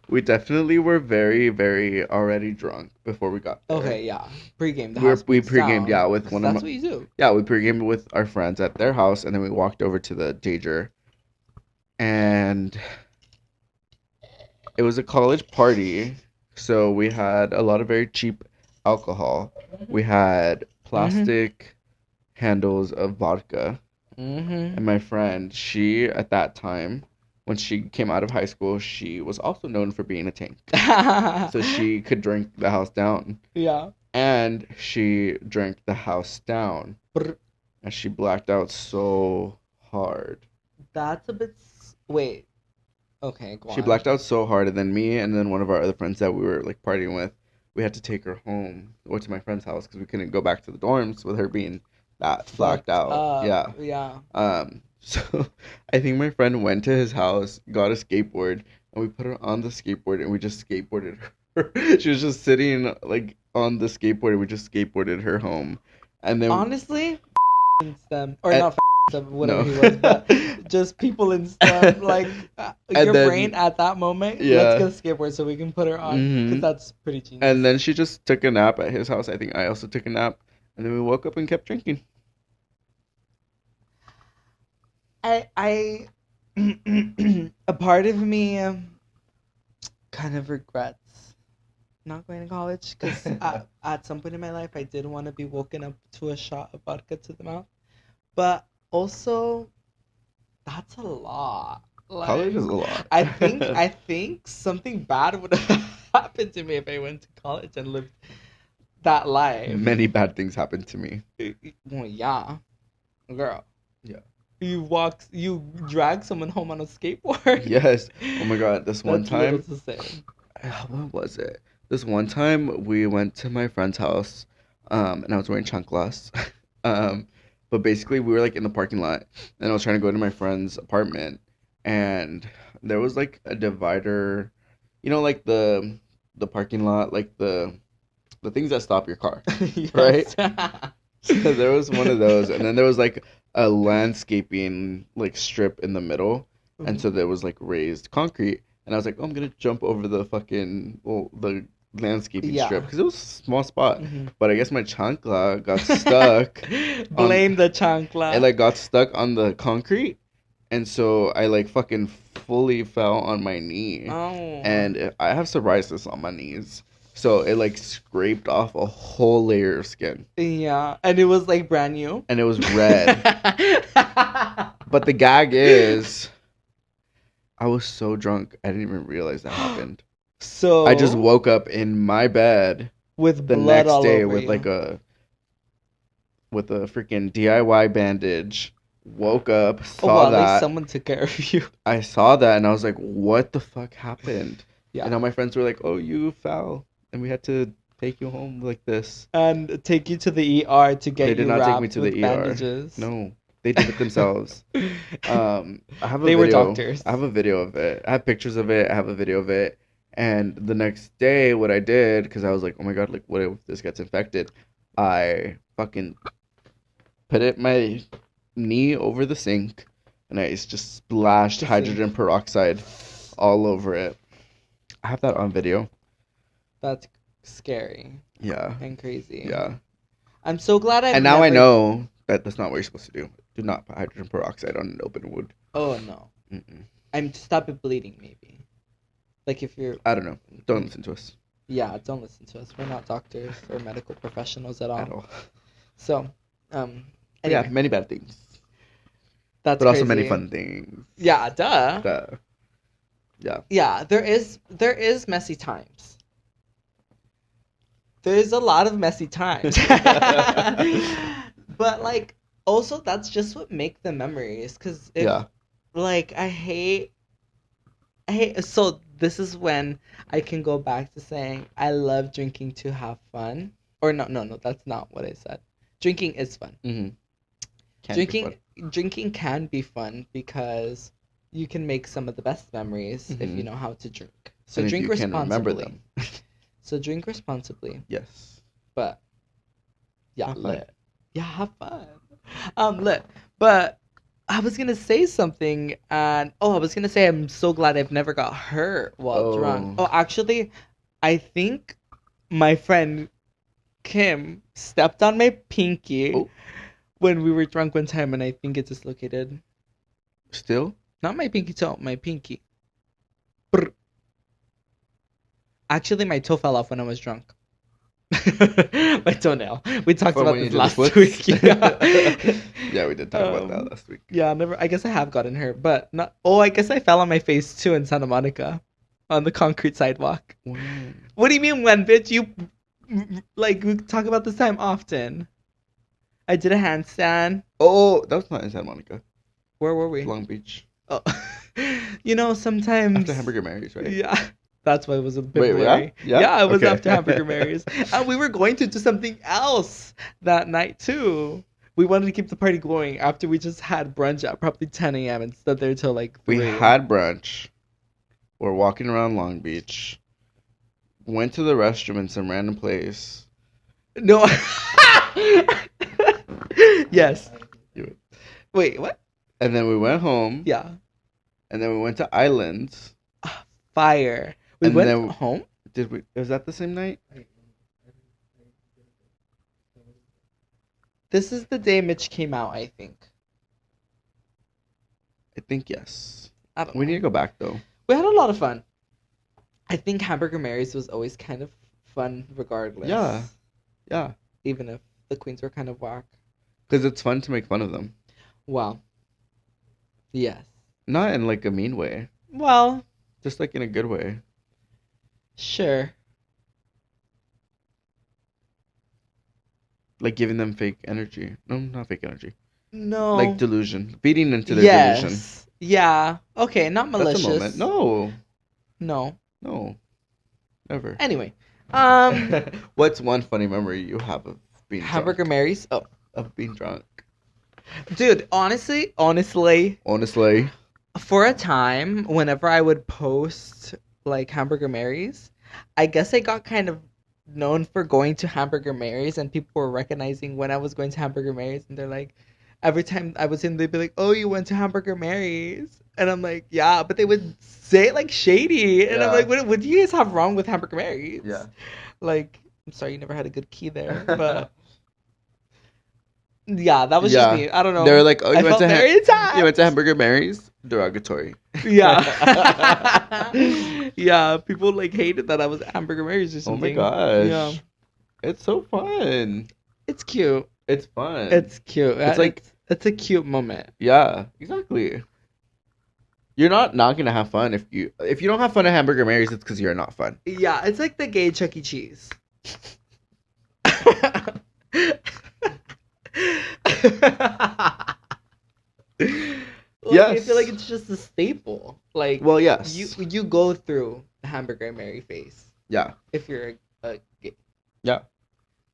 We definitely were very, very already drunk before we got there. Okay, yeah. Pre-game. We pre-gamed, yeah, with one of That's what you do. Yeah, we pre-gamed with our friends at their house, and then we walked over to the danger. And it was a college party, so we had a lot of very cheap alcohol. We had plastic handles of vodka. And my friend, she, at that time, when she came out of high school, she was also known for being a tank. So she could drink the house down. Yeah. And she drank the house down. And she blacked out so hard. That's a bit... Wait. Okay, go on. She blacked out so hard, and then me and then one of our other friends that we were like partying with, we had to take her home or to my friend's house because we couldn't go back to the dorms with her being that blacked out. Yeah. So I think my friend went to his house, got a skateboard, and we put her on the skateboard and we just skateboarded her. She was just sitting like on the skateboard and we just skateboarded her home. And then honestly, them or not them, whatever no. he was, but just people in STEM, like your brain at that moment. Yeah. Let's get a skateboard so we can put her on because that's pretty genius. And then she just took a nap at his house. I think I also took a nap, and then we woke up and kept drinking. I a part of me kind of regrets not going to college because at some point in my life I did want to be woken up to a shot of vodka to the mouth, but also that's a lot. Like, college is a lot. I think something bad would have happened to me if I went to college and lived that life. Many bad things happened to me. Well, yeah, girl. Yeah. You drag someone home on a skateboard. Yes. Oh my god, this one time. To say. What was it? This one time we went to my friend's house, and I was wearing chanclas. But basically we were like in the parking lot, and I was trying to go to my friend's apartment, and there was like a divider, you know, like the parking lot, like the things that stop your car, right? So there was one of those, and then there was like a landscaping like strip in the middle, and so there was like raised concrete, and I was like, oh, I'm gonna jump over the the landscaping strip because it was a small spot, but I guess my chancla got stuck. Blame the chancla. It like got stuck on the concrete, and so I like fucking fully fell on my knee, and I have psoriasis on my knees. So it like scraped off a whole layer of skin. Yeah, and it was like brand new. And it was red. But the gag is, I was so drunk, I didn't even realize that happened. So I just woke up in my bed with the blood next all day over with you. like with a freaking DIY bandage. Woke up, saw that. At least someone took care of you. I saw that and I was like, what the fuck happened? Yeah. And all my friends were like, oh, you fell. And we had to take you home like this. And take you to the ER to get you wrapped. They did not take me to the ER. Bandages. No, they did it themselves. I have a they video. were doctors. I have a video of it. I have pictures of it. I have a video of it. And the next day, what I did, because I was like, oh my god, like, what if this gets infected? I fucking put my knee over the sink, and I just splashed hydrogen peroxide all over it. I have that on video. That's scary. Yeah. And crazy. Yeah. I'm so glad And now I know That's not what you're supposed to do. Do not put hydrogen peroxide on an open wound. Oh no. Mm-mm. I'm to stop it bleeding maybe. Like if you're. I don't know. Don't listen to us Yeah, don't listen to us. We're not doctors or medical professionals at all. at all. So, But anyway, yeah, many bad things, that's but also crazy. many fun things. Yeah, duh. Yeah. Yeah, there is messy times. There's a lot of messy times. But like also that's just what make the memories cuz Yeah. like I hate so this is when I can go back to saying I love drinking to have fun. Or no, that's not what I said. Drinking is fun. Mm-hmm. Drinking can be fun because you can make some of the best memories if you know how to drink. So And if drink you can remember responsibly. them. So drink responsibly, Yes. but yeah, Have fun. lit. Yeah, have fun. Lit. But I was gonna say something, and I was gonna say I'm so glad I've never got hurt while drunk. Oh. Oh, actually, I think my friend Kim stepped on my pinky Oh. when we were drunk one time, and I think it dislocated. Still? Not my pinky toe, my pinky. Brr. Actually, my toe fell off when I was drunk. My toenail. We talked From about when you this did the last splits? week. Yeah. Yeah, we did talk about that last week. Yeah, never. I guess I have gotten hurt, but not. Oh, I guess I fell on my face too in Santa Monica, on the concrete sidewalk. Wow. What do you mean when, bitch? You like we talk about this time often. I did a handstand. Oh, that was not in Santa Monica. Where were we? Long Beach. Oh, sometimes After Hamburger Mary's, right? Yeah, that's why it was a bit Wait, blurry. yeah? Yeah, it was Okay. after Hamburger Mary's, and we were going to do something else that night too. We wanted to keep the party going after we just had brunch at probably 10 a.m. and stood there till like 3. We had brunch. We're walking around Long Beach. Went to the restroom in some random place. No. Yes. You- Wait, what? And then we went home. Yeah. And then we went to Islands. Fire. We And went then- home? Did we? Was that the same night? This is the day Mitch came out, I think. I think yes. I don't We know. need to go back though. We had a lot of fun. I think Hamburger Mary's was always kind of fun regardless. Yeah. Yeah. Even if the queens were kind of whack. Because it's fun to make fun of them. Well. Yes. Not in like a mean way. Well, Just like in a good way. sure. Like giving them fake energy. No, not fake energy. No. Like delusion. Feeding into their yes. delusion. Yeah. Okay, not malicious. That's a moment. No. No. Never. Anyway. What's one funny memory you have of being Hamburger drunk? Mary's. Oh. Of being drunk. Dude, honestly, Honestly. for a time, whenever I would post like Hamburger Mary's, I guess I got kind of known for going to Hamburger Mary's, and people were recognizing when I was going to Hamburger Mary's, and they're like, every time I was in, they'd be like, "Oh, you went to Hamburger Mary's," and I'm like, "Yeah," but they would say it like shady, and I'm Yeah. like, "What do you guys have wrong with Hamburger Mary's?" Yeah. Like, I'm sorry, you never had a good key there, but yeah, that was just me. I don't know. They were like, "Oh, I you went felt to very attacked. you went to Hamburger Mary's." Derogatory. Yeah. Yeah, people like hated that I was at Hamburger Mary's or Oh something. my gosh. Yeah. It's so fun. It's cute. It's fun. It's cute. It's like- it's a cute moment. Yeah, exactly. You're not gonna have fun if you don't have fun at Hamburger Mary's. It's because you're not fun. Yeah, it's like the gay Chuck E. Cheese. Like, I feel like Yes. it's just a staple. Like, Well, yes. you go through the Hamburger Mary phase Yeah. if you're a gay. Yeah.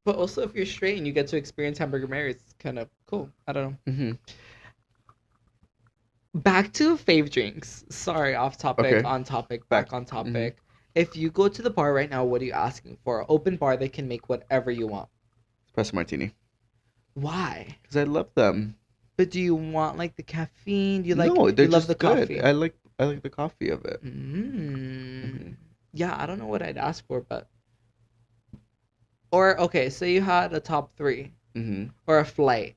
But also if you're straight and you get to experience Hamburger Mary, it's kind of cool. I don't know. Mm-hmm. Back to fave drinks. Sorry, off topic, Okay. on topic, back on topic. If you go to the bar right now, what are you asking for? Open bar, they can make whatever you want. Espresso martini. Why? Because I love them. But do you want like the caffeine? Do you No, like they're you love just the good. coffee? I like the coffee of it. Mm. Yeah, I don't know what I'd ask for, but or okay, so you had a top 3 Mm-hmm. or a flight.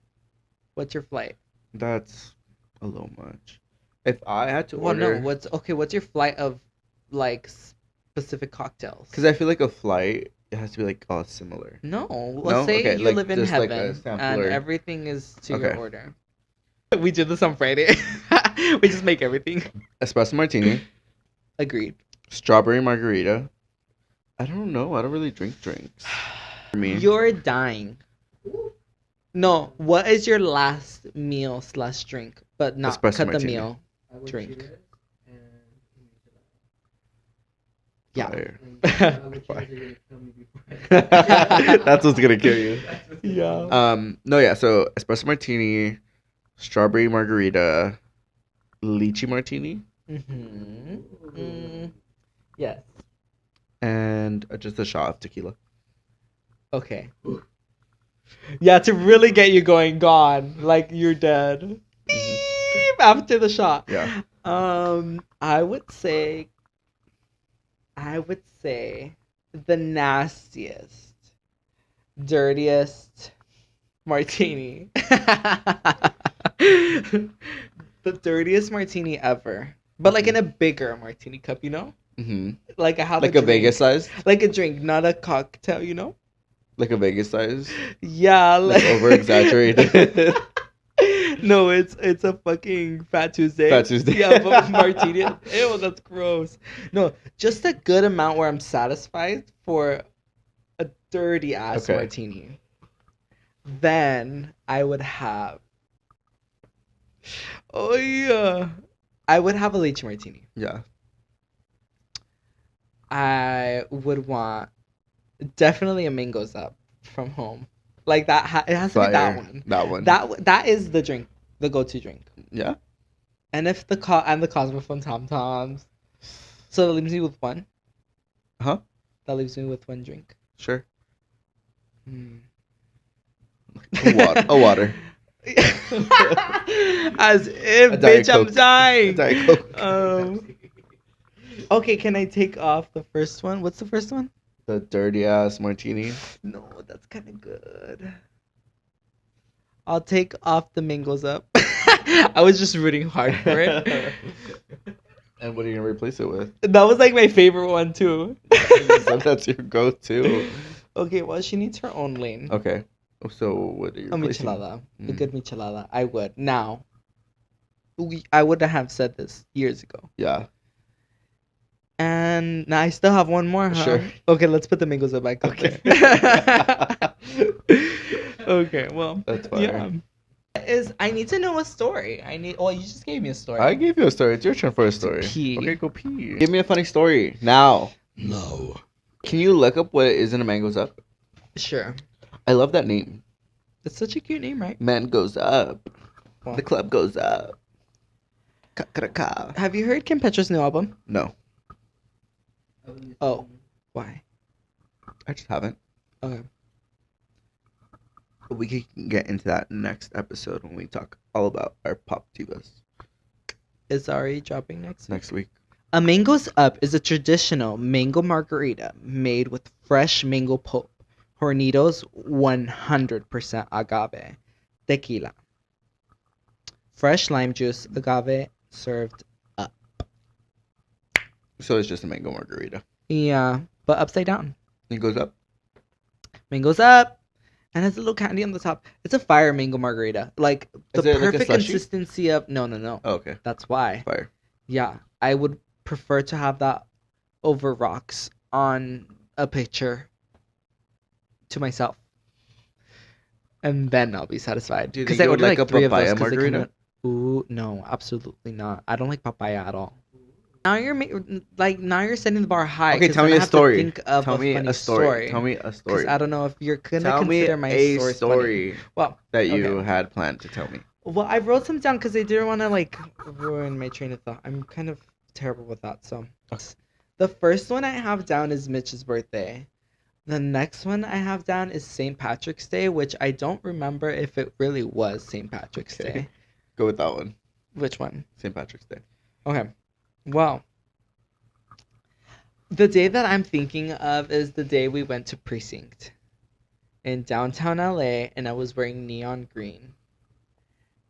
What's your flight? That's a little much. If I had to Well, order, no. What's your flight of like specific cocktails? because I feel like a flight, it has to be like all similar. No, No? let's say Okay, you like, live in just like a heaven and sampler. everything is to your Okay. order. We did this on Friday. We just make everything. Espresso martini, Agreed. strawberry margarita. I don't know. I don't really drink drinks. For me, You're dying. No, what is your last meal / drink? But not Espresso cut the martini. meal. Drink. Yeah. Fire. Fire. That's what's gonna kill you. Yeah. No, yeah. So espresso martini, strawberry margarita, lychee martini, Yes. and just a shot of tequila. Okay. Yeah, to really get you going, gone. Like you're dead. Beep, after the shot. Yeah. I would say the nastiest, dirtiest martini. The dirtiest martini ever. But like in a bigger martini cup, you know? Mm-hmm. Like I have Like a a drink. Vegas size. Like a drink, not a cocktail, you know? Like a Vegas size. Yeah, Like over-exaggerated. No, it's a fucking Fat Tuesday. Fat Tuesday. Yeah, but martini. Ew, that's gross. No, just a good amount where I'm satisfied for a dirty ass Okay. martini. Then I would have. Oh yeah, I would have a lychee martini. Yeah. I would want definitely a mangoes up from home. Like that, it has to be that Fire. one. That one. That is the drink, the go-to drink. Yeah. And if the and the Cosmophone Tom Toms, so that leaves me with one. Huh? That leaves me with one drink. Sure. Hmm. A water. As if, A Diet bitch, I'm Coke. dying. A Diet Coke. Okay, can I take off the first one? What's the first one? The dirty ass martini. No, that's kind of good. I'll take off the mangoes up. I was just rooting hard for it. And what are you gonna replace it with? That was like my favorite one too. So that's your go-to. Okay, well, she needs her own lane. Okay. So what are you A replacing? michelada. A Mm. good michelada. I would. Now, I would have said this years ago. Yeah. And now I still have one more, huh? Sure. Okay, let's put the mangoes up back. Okay. Okay, well. That's fire. Yeah. I need to know a story. Well, you just gave me a story. I gave you a story. It's your turn for a story. pee. Okay, go pee. Give me a funny story now. No. Can you look up what it is in a man goes up? Sure. I love that name. It's such a cute name, right? Man goes up. Wow. The club goes up. Ka-ka-ka. Have you heard Kim Petras' new album? No, Oh, why? I just haven't. Okay. But we can get into that next episode when we talk all about our pop divas Is Ari dropping next week? next week. A Mangoes Up is a traditional mango margarita made with fresh mango pulp, Hornitos 100% agave, tequila, fresh lime juice, agave, served up. So it's just a mango margarita. Yeah, but upside down. It goes up. Mangoes up, and has a little candy on the top. It's a fire mango margarita. Like, the Is it like a perfect slushie? consistency of... No. Oh, okay. That's why. Fire. Yeah, I would prefer to have that over rocks on a picture to myself, and then I'll be satisfied. Do you Because think I you would ordered like like a 3 of those. papaya 'Cause they come margarita? in- Ooh, no, absolutely not. I don't like papaya at all. Now you're setting the bar high. Okay, 'cause tell then me I a have to story. think of Tell me funny a story. Tell me a 'Cause story. I don't know if you're gonna Tell me consider my a story funny. story Well, that you okay. had planned to tell me. Well, I wrote some down because I didn't want to like ruin my train of thought. I'm kind of terrible with that. So, the first one I have down is Mitch's birthday. The next one I have down is St. Patrick's Day, which I don't remember if it really was St. Patrick's Okay. Day. Go with that one. Which one? St. Patrick's Day. Okay. Well, the day that I'm thinking of is the day we went to Precinct in downtown LA, and I was wearing neon green.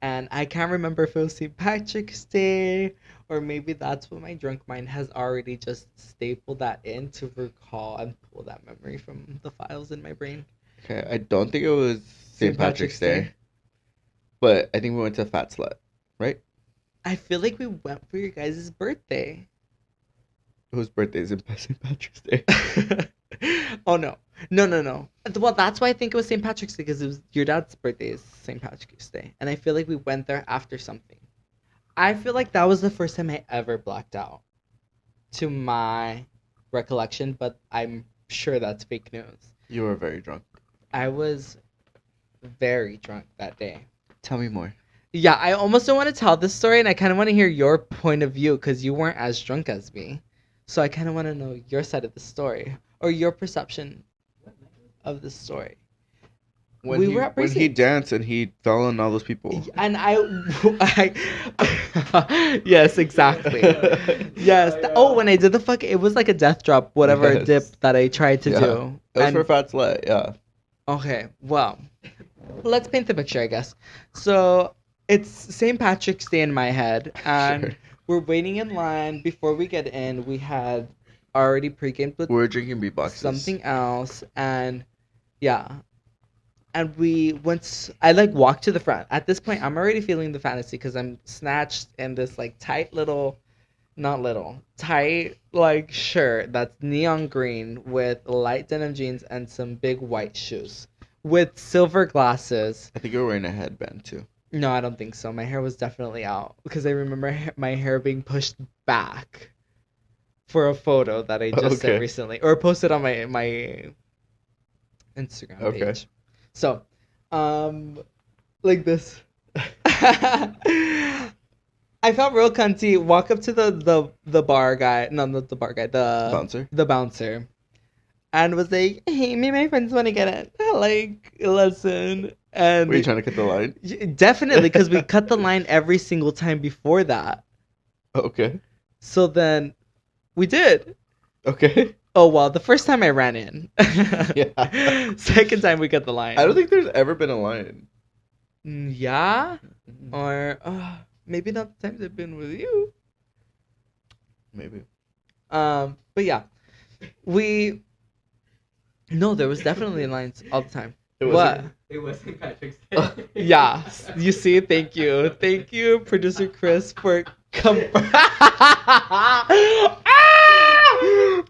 And I can't remember if it was St. Patrick's Day, or maybe that's what my drunk mind has already just stapled that in to recall and pull that memory from the files in my brain. Okay, I don't think it was St. Patrick's Day, but I think we went to Fat Slut, right? I feel like we went for your guys' birthday. Whose birthday is in St. Patrick's Day? Oh no. No. Well, that's why I think it was St. Patrick's Day, because it was your dad's birthday is St. Patrick's Day. And I feel like we went there after something. I feel like that was the first time I ever blacked out, to my recollection, but I'm sure that's fake news. You were very drunk. I was very drunk that day. Tell me more. Yeah, I almost don't want to tell this story, and I kind of want to hear your point of view, because you weren't as drunk as me. So I kind of want to know your side of the story, or your perception of the story. When We he, were at when he Precinct. danced and he fell on all those people. And yes, exactly. Yes. When I did the it was like a death drop, whatever Yes. dip that I tried to Yeah. do. It was And- for Fat Slut, yeah. Okay, well, let's paint the picture, I guess. So it's St. Patrick's Day in my head, and Sure. we're waiting in line. Before we get in, we had already pre-gamed with We were drinking beatboxes. something else, and yeah. And we went. I walked to the front. At this point, I'm already feeling the fantasy because I'm snatched in this tight little, not little, tight shirt that's neon green with light denim jeans and some big white shoes with silver glasses. I think you were wearing a headband too. No, I don't think so. My hair was definitely out because I remember my hair being pushed back for a photo that I just sent Okay. recently or posted on my Instagram Okay. page. So, like this. I felt real cunty. Walk up to the bar guy. No, not the bar guy. Bouncer? The bouncer. And was like, hey, me and my friends want to get it. Listen. And Were you trying to cut the line? definitely, because we cut the line every single time before that. Okay. So then we did. Okay. Oh, well, the first time I ran in. Yeah. Second time we cut the line. I don't think there's ever been a line. Yeah? Or maybe not the times I've been with you. Maybe. But yeah. No, there was definitely lines all the time. It was What? It was St. Patrick's Day. Yeah. You see, thank you. Thank you, producer Chris, for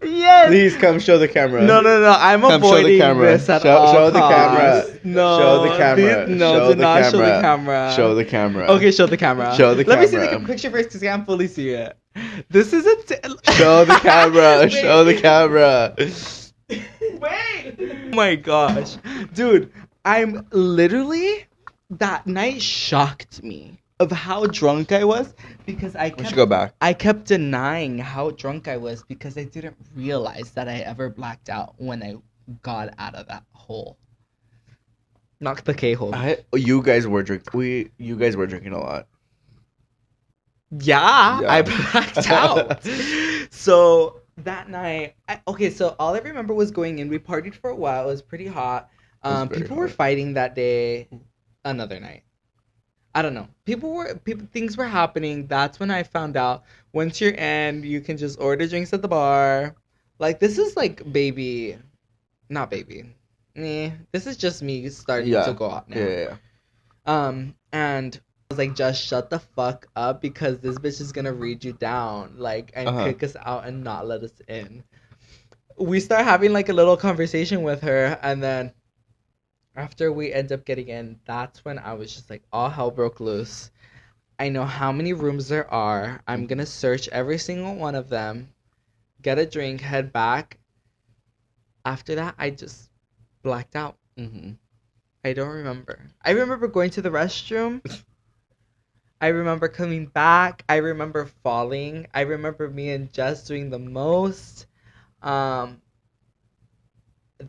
yes. Please come show the camera. No. I'm Come show the avoiding camera. this at Show- all show the camera. costs. No. Show the camera. No, Show do the not show the camera. camera. Show the camera. Okay, show the camera. Show the Let me see the camera. picture first because I can't fully see it. This is Show the camera. Wait. Show the camera. Wait. Oh my gosh. Dude, I'm literally, that night shocked me of how drunk I was because We should go back. I kept denying how drunk I was because I didn't realize that I ever blacked out when I got out of that hole. Not the K-hole. You guys were drinking. You guys were drinking a lot. Yeah, Yeah. I blacked out. So that night, so all I remember was going in. We partied for a while. It was pretty hot. was very People were hot. fighting that day. Another night. I don't know. Things were happening. That's when I found out. Once you're in, you can just order drinks at the bar. This is not baby. This is just me starting Yeah. to go out now. Yeah. And I was like, just shut the fuck up because this bitch is gonna read you down, and Uh-huh. kick us out and not let us in. We start having a little conversation with her, and then after we end up getting in, that's when I was just like, all hell broke loose. I know how many rooms there are. I'm gonna search every single one of them, get a drink, head back. After that, I just blacked out. Mm-hmm. I don't remember. I remember going to the restroom. I remember coming back. I remember falling. I remember me and Jess doing the most.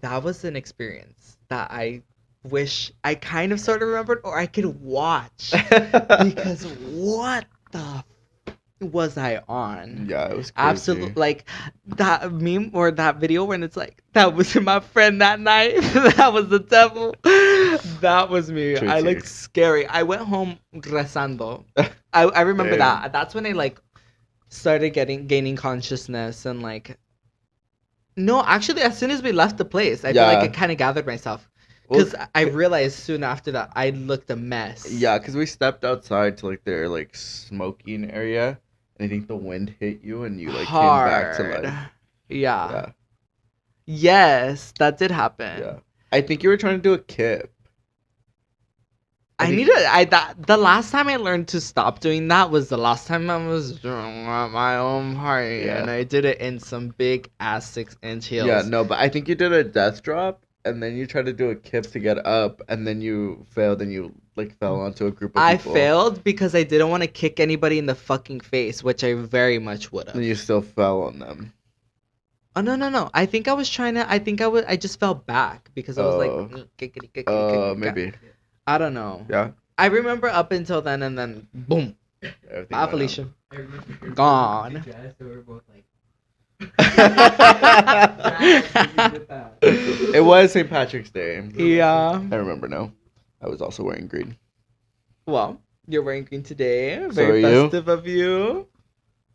That was an experience that I wish I kind of sort of remembered or I could watch. Because what the was I on? Yeah, it was crazy. Absolutely, like that meme or that video when it's like, that was my friend that night. That was the devil. That was me. I Tracy. looked scary. I went home rezando. I remember Damn. that. That's when I like started gaining consciousness and like. No, actually, as soon as we left the place, I feel like I Yeah. kind of gathered myself Well, because I realized soon after that I looked a mess. Yeah, because we stepped outside to like their like smoking area, and I think the wind hit you, and you like came back to Hard. life. Yeah. Yeah, Yes, that did happen. yeah. I think you were trying to do a kip. I need to. The last time I learned to stop doing that was the last time I was doing at my own party, Yeah. and I did it in some big ass 6-inch heels. Yeah, no, but I think you did a death drop, and then you tried to do a kip to get up, and then you failed, and you like fell onto a group of I people. failed because I didn't want to kick anybody in the fucking face, which I very much would have. And you still fell on them. Oh no! I think I was trying to. I just fell back because I was like, Maybe. I don't know. Yeah. I remember up until then, and then boom, Everything bye, went Felicia. I remember your Gone. dress, so we were both like, up. It was St. Patrick's Day. Yeah. I remember now. I was also wearing green. Well, you're wearing green today. So Very are you? festive of you.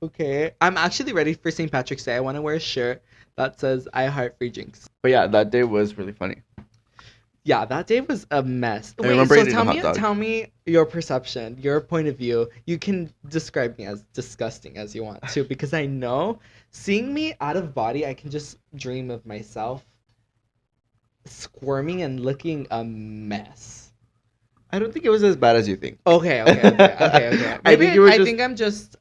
Okay. I'm actually ready for St. Patrick's Day. I want to wear a shirt that says "I heart free drinks." But yeah, that day was really funny. Yeah, that day was a mess. I remember so eating a hot dog. tell me your perception, your point of view. You can describe me as disgusting as you want to, because I know seeing me out of body, I can just dream of myself squirming and looking a mess. I don't think it was as bad as you think. Okay. I Maybe think you were I just- think I'm just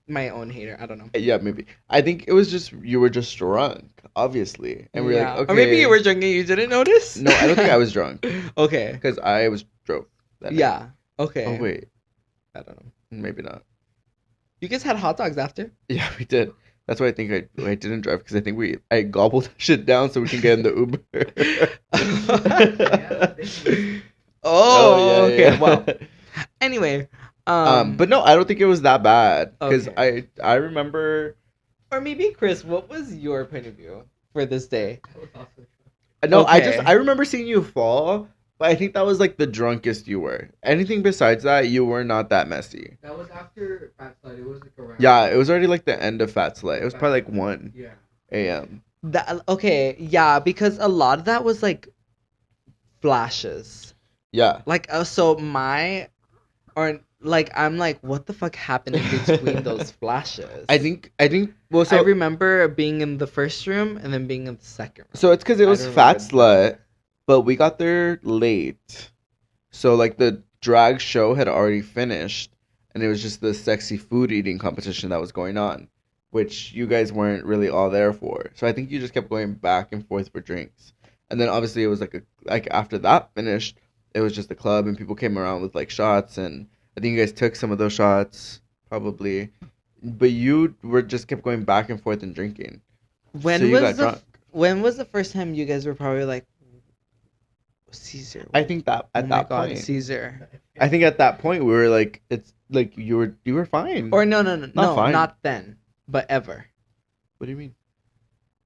my own hater. I don't know. Yeah, maybe. I think it was just you were just drunk, obviously, and we were like, okay. Or maybe you were drunk and you didn't notice. No, I don't think I was drunk Okay. because I was drove. That night. Yeah. Okay. Oh wait, I don't know. maybe not. You guys had hot dogs after. Yeah, we did. That's why I think I didn't drive because I think I gobbled shit down so we can get in the Uber. Oh, yeah, okay. yeah. Well, anyway, but no, I don't think it was that bad because Okay. I remember. or maybe Chris, what was your point of view for this day? that was also No, Okay. I remember seeing you fall, but I think that was like the drunkest you were. Anything besides that, you were not that messy. that was after Fat Slide. It was like around. Yeah, it was already like the end of Fat Slay. It was probably like 1 Yeah. a.m. Yeah, because a lot of that was like flashes. Yeah, Like I'm like, what the fuck happened in between those flashes? I think well, so I remember being in the first room and then being in the second room. so it's because it I was don't Fat remember. Slut, but we got there late, so like the drag show had already finished, and it was just the sexy food eating competition that was going on, which you guys weren't really all there for. So I think you just kept going back and forth for drinks, and then obviously it was like after that finished, it was just the club and people came around with like shots, and I think you guys took some of those shots probably, but you were just kept going back and forth and drinking. When So you got drunk. when was the first time you guys were probably like, Cesar? I think that at oh my that God, point, Cesar. I think at that point we were like, it's like you were fine. Or no, fine. not then, but ever. What do you mean?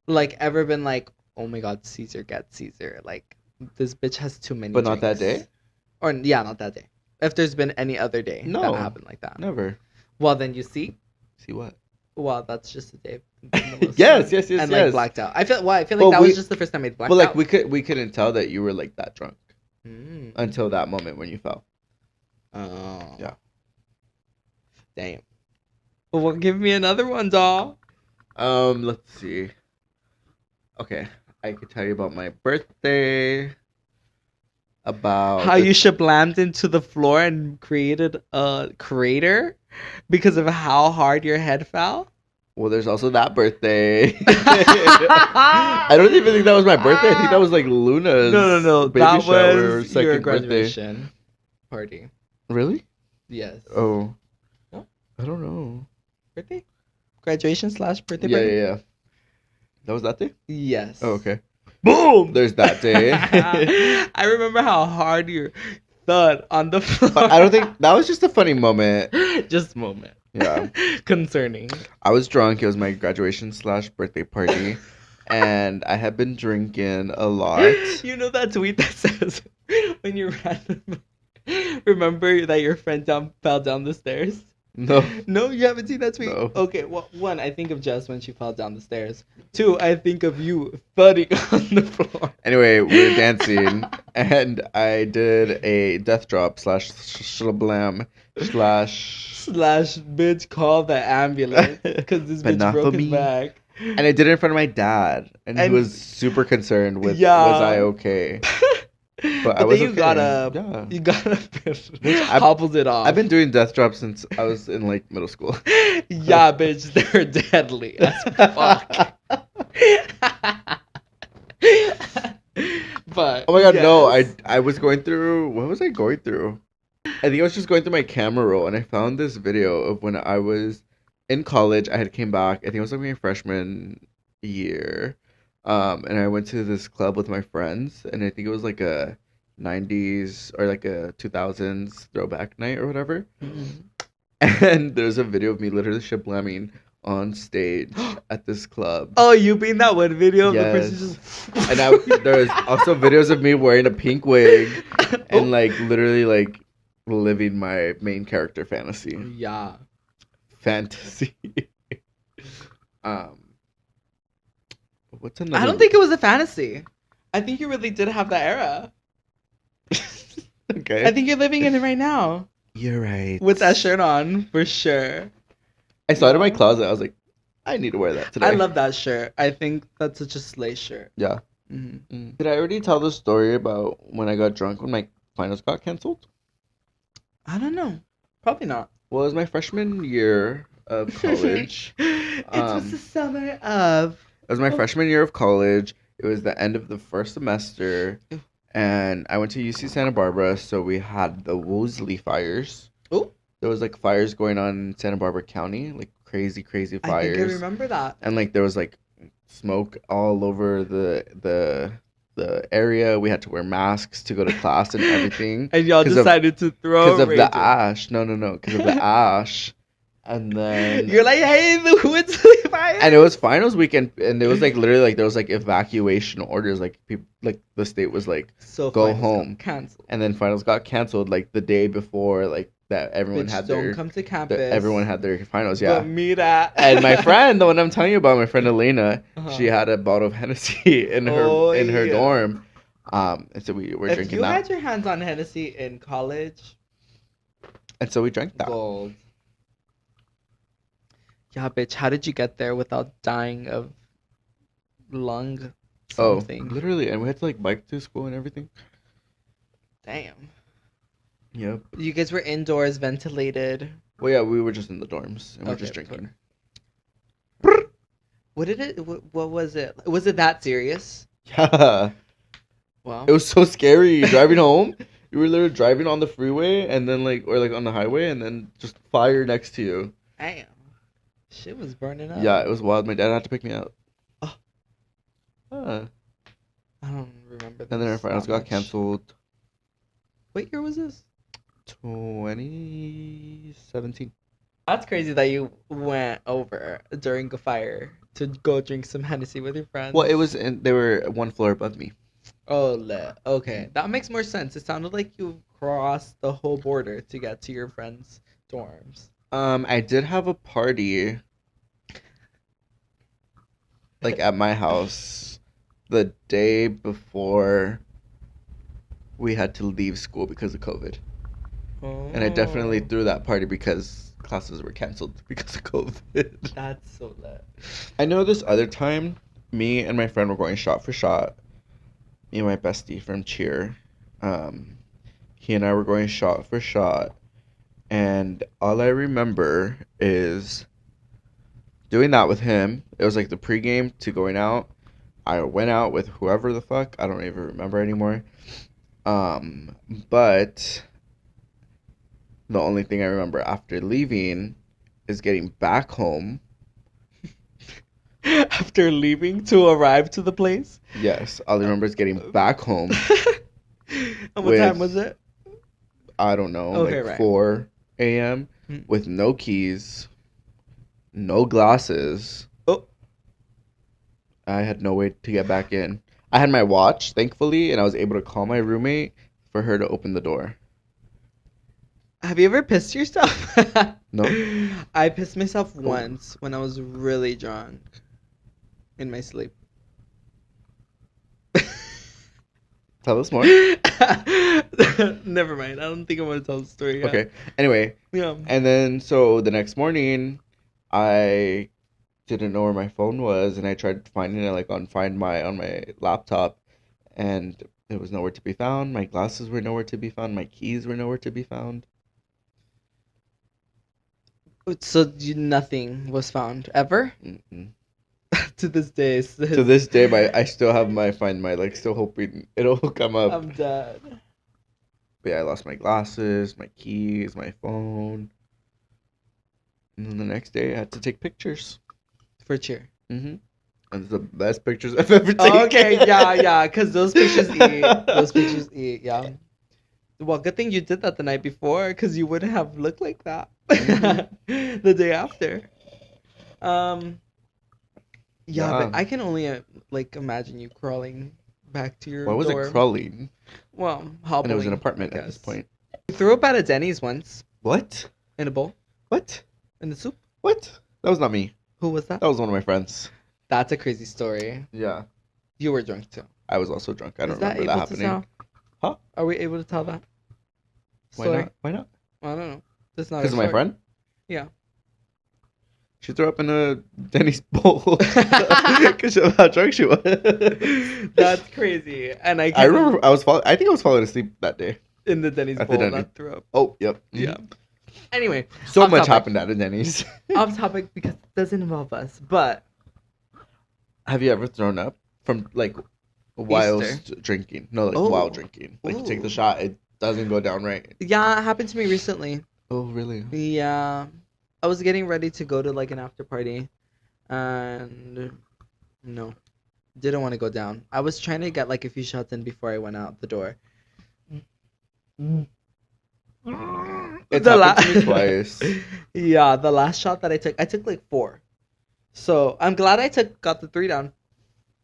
Like ever been like, oh my God, Cesar, get Cesar. Like this bitch has too many. But not that drinks. day? Or yeah, not that day. If there's been any other day No. that happened like that. Never. Well, then you see. See what? Well, that's just a day. Yes, And like blacked out. I feel like Well, that we- was just the first time I blacked Well, like out. we couldn't tell that you were like that drunk Mm. until that moment when you fell. Oh. Yeah. Damn. Well, give me another one, doll. Let's see. Okay, I could tell you about my birthday. About How you shablammed into the floor and created a crater because of how hard your head fell. Well, there's also that birthday. I don't even think that was my birthday. I think that was like Luna's. No. Baby That shower or was second your birthday. graduation party. Really? Yes. Oh. No? I don't know. Birthday? Graduation / birthday Yeah, party? yeah. That was that day? Yes. Oh, okay. Boom! There's that day. I remember how hard you thud on the floor. But I don't think that was just a funny moment. Just a moment. Yeah. Concerning. I was drunk. It was my graduation / birthday party. And I had been drinking a lot. You know that tweet that says when you randomly remember that your friend fell down the stairs? No. No, you haven't seen that tweet? No. Okay, well, one, I think of Jess when she fell down the stairs. Two, I think of you thudding on the floor. Anyway, we were dancing, and I did a death drop / shlablam / Slash, bitch, call the ambulance. Because this But bitch not broke for his me. back. and I did it in front of my dad, and he And- was super concerned with Yeah. was I okay? But I then was you okay. got up. Yeah. You got up and I've- hobbled it off. I've been doing death drops since I was in like middle school. Yeah, bitch, they're deadly as fuck. But Oh my god, no! yes. I was going through. What was I going through? I think I was just going through my camera roll, and I found this video of when I was in college. I had came back. I think it was like my freshman year, and I went to this club with my friends, and I think it was like a '90s or like a 2000s throwback night or whatever. Mhm. And there's a video of me literally shablamming on stage at this club. Oh, you mean that one video of the Yes. person just And there's also videos of me wearing a pink wig and Oh. like literally like living my main character fantasy. Yeah. Fantasy. What's another? I don't think it was a fantasy. I think you really did have that era. Okay. I think you're living in it right now. You're right. With that shirt on, for sure. I saw it in my closet. I was like, I need to wear that today. I love that shirt. I think that's such a slay shirt. Yeah. Mm-hmm. Did I already tell the story about when I got drunk when my finals got canceled? I don't know. Probably not. Well, it was my freshman year of college. It was the summer of. It was my freshman year of college. It was the end of the first semester. Ew. And I went to UC Santa Barbara, so we had the Woolsey fires. Oh. There was like fires going on in Santa Barbara County, like crazy I fires. think I remember that. And like there was like smoke all over the area. We had to wear masks to go to class and everything. And y'all 'Cause of- decided to throw Because of Rachel. the ash. No, because of the ash. And then You're like, hey, the Woodsley fire. and it was finals weekend, and it was like literally like there was like evacuation orders, like people like the state was like, So go finals got home. Canceled. and then finals got canceled like the day before, like that everyone Bitch, had don't their come to campus. everyone had their finals, yeah. But mira. And my friend, the one I'm telling you about, my friend Elena, Uh-huh. she had a bottle of Hennessy in her Oh, in her yeah. dorm, and so we were If drinking you that, had your hands on Hennessy in college, and so we drank that. gold. Yeah, bitch, how did you get there without dying of lung something? Oh, literally, and we had to like bike to school and everything. Damn. Yep. You guys were indoors, ventilated. Well, yeah, we were just in the dorms and we we're Okay, just drinking. What did it? What was it? Was it that serious? Yeah. Wow. It was so scary driving home. You were literally driving on the freeway and then or on the highway and then just fire next to you. Damn. Shit was burning up. Yeah, it was wild. My dad had to pick me up. Oh. Ah. I don't remember. And then our this finals that got much. canceled. What year was this? 2017. That's crazy that you went over during a fire to go drink some Hennessy with your friends. Well, it was they were one floor above me. Oh, okay. That makes more sense. It sounded like you crossed the whole border to get to your friends' dorms. I did have a party like at my house the day before we had to leave school because of COVID. And I definitely Oh, threw that party because classes were canceled because of COVID. That's so lit. I know this other time, me and my friend were going shot for shot. Me and my bestie from cheer. He and I were going shot for shot. And all I remember is doing that with him. It was like the pregame to going out. I went out with whoever the fuck. I don't even remember anymore. But the only thing I remember after leaving is getting back home. After leaving to arrive to the place? Yes, all I remember is getting back home. And what time was it? I don't know, Okay, like right. 4 a.m. with no keys, no glasses. Oh. I had no way to get back in. I had my watch, thankfully, and I was able to call my roommate for her to open the door. Have you ever pissed yourself? No. I pissed myself Oh. once when I was really drunk in my sleep. Tell us more. Never mind. I don't think I want to tell the story yet. Okay. Anyway, Yeah. and then so the next morning, I didn't know where my phone was, and I tried finding it like on Find My on my laptop, and it was nowhere to be found. My glasses were nowhere to be found. My keys were nowhere to be found. So nothing was found ever Mm-mm. to this day. To this day, I still have my Find My, like, still hoping it'll come up. I'm dead. But yeah, I lost my glasses, my keys, my phone. And then the next day, I had to take pictures. For cheer. Mm-hmm. And it's the best pictures I've ever taken. Oh, okay, yeah, because those pictures eat. Those pictures eat, yeah. Well, good thing you did that the night before, because you wouldn't have looked like that the day after. Yeah, but I can only like imagine you crawling back to your Why was dorm. it crawling? Well, hobbling. And it was an apartment I at this guess. point. You threw up at a Denny's once What? in a bowl What? in the soup. What? That was not me. Who was that? That was one of my friends. That's a crazy story. Yeah. You were drunk too. I was also drunk. I don't Is that remember able that to happening. tell? Huh? Are we able to tell that? Why Story? not? Why not? I don't know. That's not Because of my friend? Yeah. She threw up in a Denny's bowl because of how drunk she was. That's crazy. And I remember I think I was falling asleep that day. in the Denny's At the bowl Denny's. that threw up. Oh, yep. Yeah. Anyway, So off much topic. happened at a Denny's. Off topic because it doesn't involve us, but Have you ever thrown up from like whilst drinking? No, like Oh. while drinking. Like you take the Ooh. shot, it doesn't go down right. yeah, it happened to me recently. Oh, really? Yeah. I was getting ready to go to like an after party and no. Didn't want to go down. I was trying to get like a few shots in before I went out the door. It's The happened to me twice. Yeah, the last shot that I took like 4. So I'm glad got the 3 down.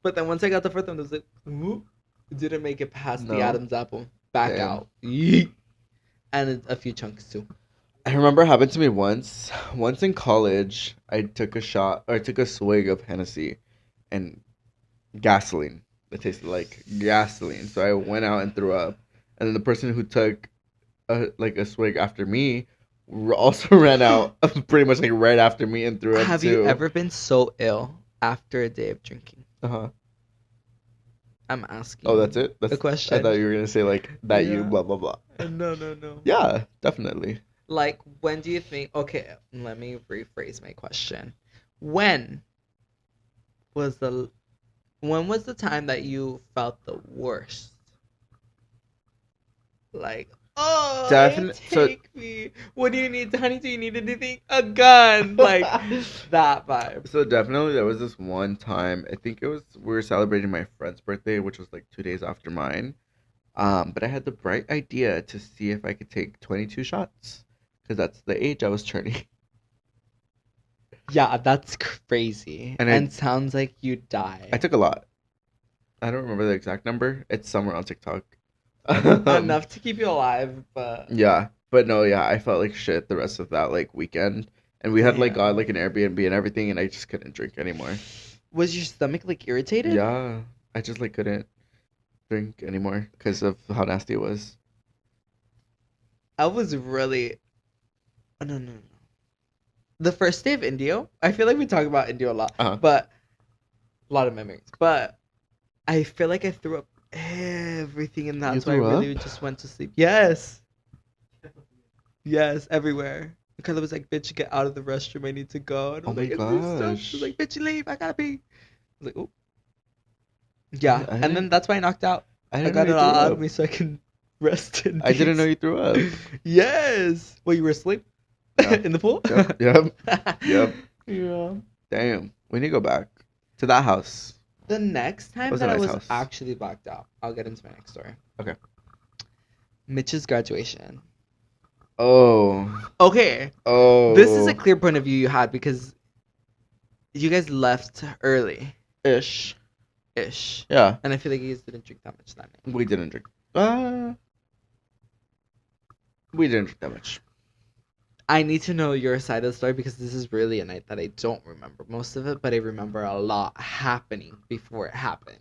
But then once I got the 4th one, it was like, whoop, it didn't make it past the No. Adam's apple. Back Damn. out. Yeet. And a few chunks too. I remember it happened to me once. Once in college, I took a swig of Hennessy and gasoline. It tasted like gasoline. So I went out and threw up. And then the person who took a swig after me also ran out pretty much like right after me and threw up Have too. you ever been so ill after a day of drinking? Uh-huh. I'm asking. Oh, that's it? That's the question. I thought you were going to say like that you Yeah. blah blah blah. No. Yeah, definitely. Like, when do you think... Okay, let me rephrase my question. When was the time that you felt the worst? Like, oh, So- take me. What do you need, honey? Do you need anything? A gun. Like, that vibe. So definitely there was this one time, I think it was we were celebrating my friend's birthday, which was like 2 days after mine. But I had the bright idea to see if I could take 22 shots because that's the age I was turning. Yeah, that's crazy. And And I- sounds like you died. I took a lot. I don't remember the exact number. It's somewhere on TikTok. Enough to keep you alive, but... Yeah, but no, yeah, I felt like shit the rest of that like weekend, and we had like got Damn. like an Airbnb and everything, and I just couldn't drink anymore. Was your stomach, like, irritated? Yeah, I just like couldn't drink anymore because of how nasty it was. I was really... Oh, no. The first day of Indio, I feel like we talk about Indio a lot, Uh-huh. but a lot of memories. But I feel like I threw up everything, and that's why I threw really up? just went to sleep. Yes, everywhere. Because I was like, "Bitch, get out of the restroom. I need to go." And I Oh was my like, "Is this stuff?" She was like, "Bitch, leave. I gotta pee." I was like, "Oh." Yeah, I and didn't- then that's why I knocked out. I didn't got know it you all threw out up. of me so I can rest in I didn't know peace. you threw up. Yes. Well, you were asleep Yeah. in the pool. Yep. Yep. Yeah. Damn. We need to go back to that house. The next time Was that a I nice was house. actually blacked out, I'll get into my next story. Okay. Mitch's graduation. Oh. Okay, Oh. this is a clear point of view you had because you guys left early ish. ish. Yeah. And I feel like you guys didn't drink that much that night. We didn't drink. We didn't drink that much. I need to know your side of the story because this is really a night that I don't remember most of it, but I remember a lot happening before it happened.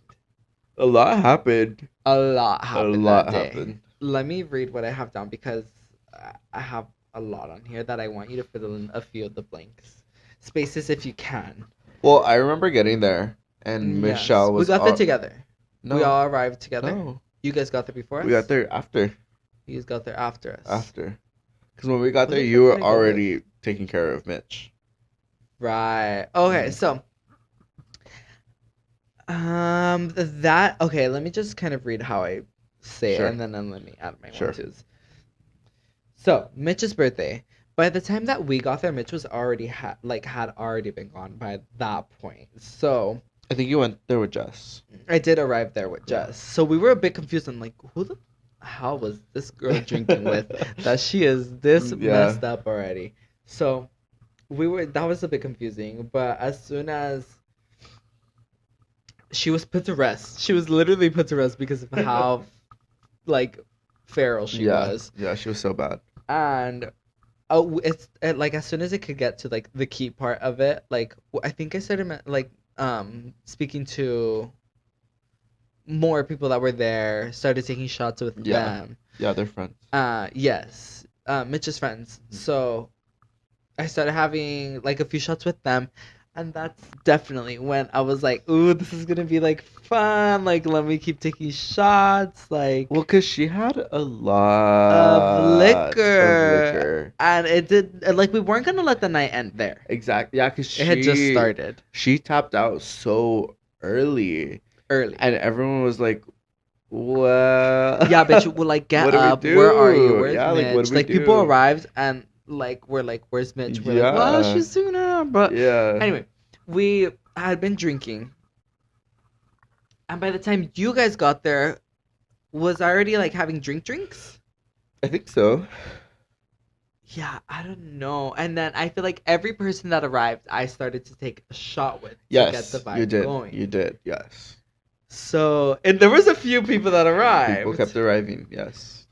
A lot happened. A lot A happened lot that day. happened. Let me read what I have down because I have a lot on here that I want you to fill in a few of the blanks. Spaces if you can. Well, I remember getting there, and Yes. Michelle was. We got there together. No, We all arrived together. no. You guys got there before us? We got there after. You guys got there after us. After. Because when we got Was there, it you were Friday, GoAwf? already taking care of Mitch. Right. Okay, so that okay, let me just kind of read how I say Sure. it and then let me add my Sure. one twos. So, Mitch's birthday. By the time that we got there, Mitch was already had already been gone by that point. So, I think you went there with Jess. I did arrive there with Jess. So we were a bit confused and like, who the hell was this girl drinking with that she is this Yeah. messed up already? So that was a bit confusing, but as soon as she was put to rest, she was literally put to rest because of how like feral she was. Yeah, she was so bad. And like as soon as it could get to like the key part of it, like I think I started like speaking to more people that were there, started taking shots with Yeah. them. Yeah, they're friends. Yes, Mitch's friends. So I started having like a few shots with them, and that's definitely when I was like, ooh, this is gonna be like fun, like let me keep taking shots, like Well, because she had a lot of liquor. of liquor. And it did like we weren't gonna let the night end there. Exactly. Yeah, because It had just started She tapped out so early. early. And everyone was like, well. Yeah, bitch, we'll like get What do we up. Where are you? do? Where's Yeah, Mitch? like, what do we people do? arrived and like we're like, where's Mitch? We're like, well, Yeah. she's soon up. But Yeah. anyway, we had been drinking, and by the time you guys got there, was I already like having drinks? I think so. Yeah, I don't know. And then I feel like every person that arrived, I started to take a shot with to Yes, get the vibe you did. going. You did. Yes. So, and there was a few people that arrived. People kept arriving. Yes.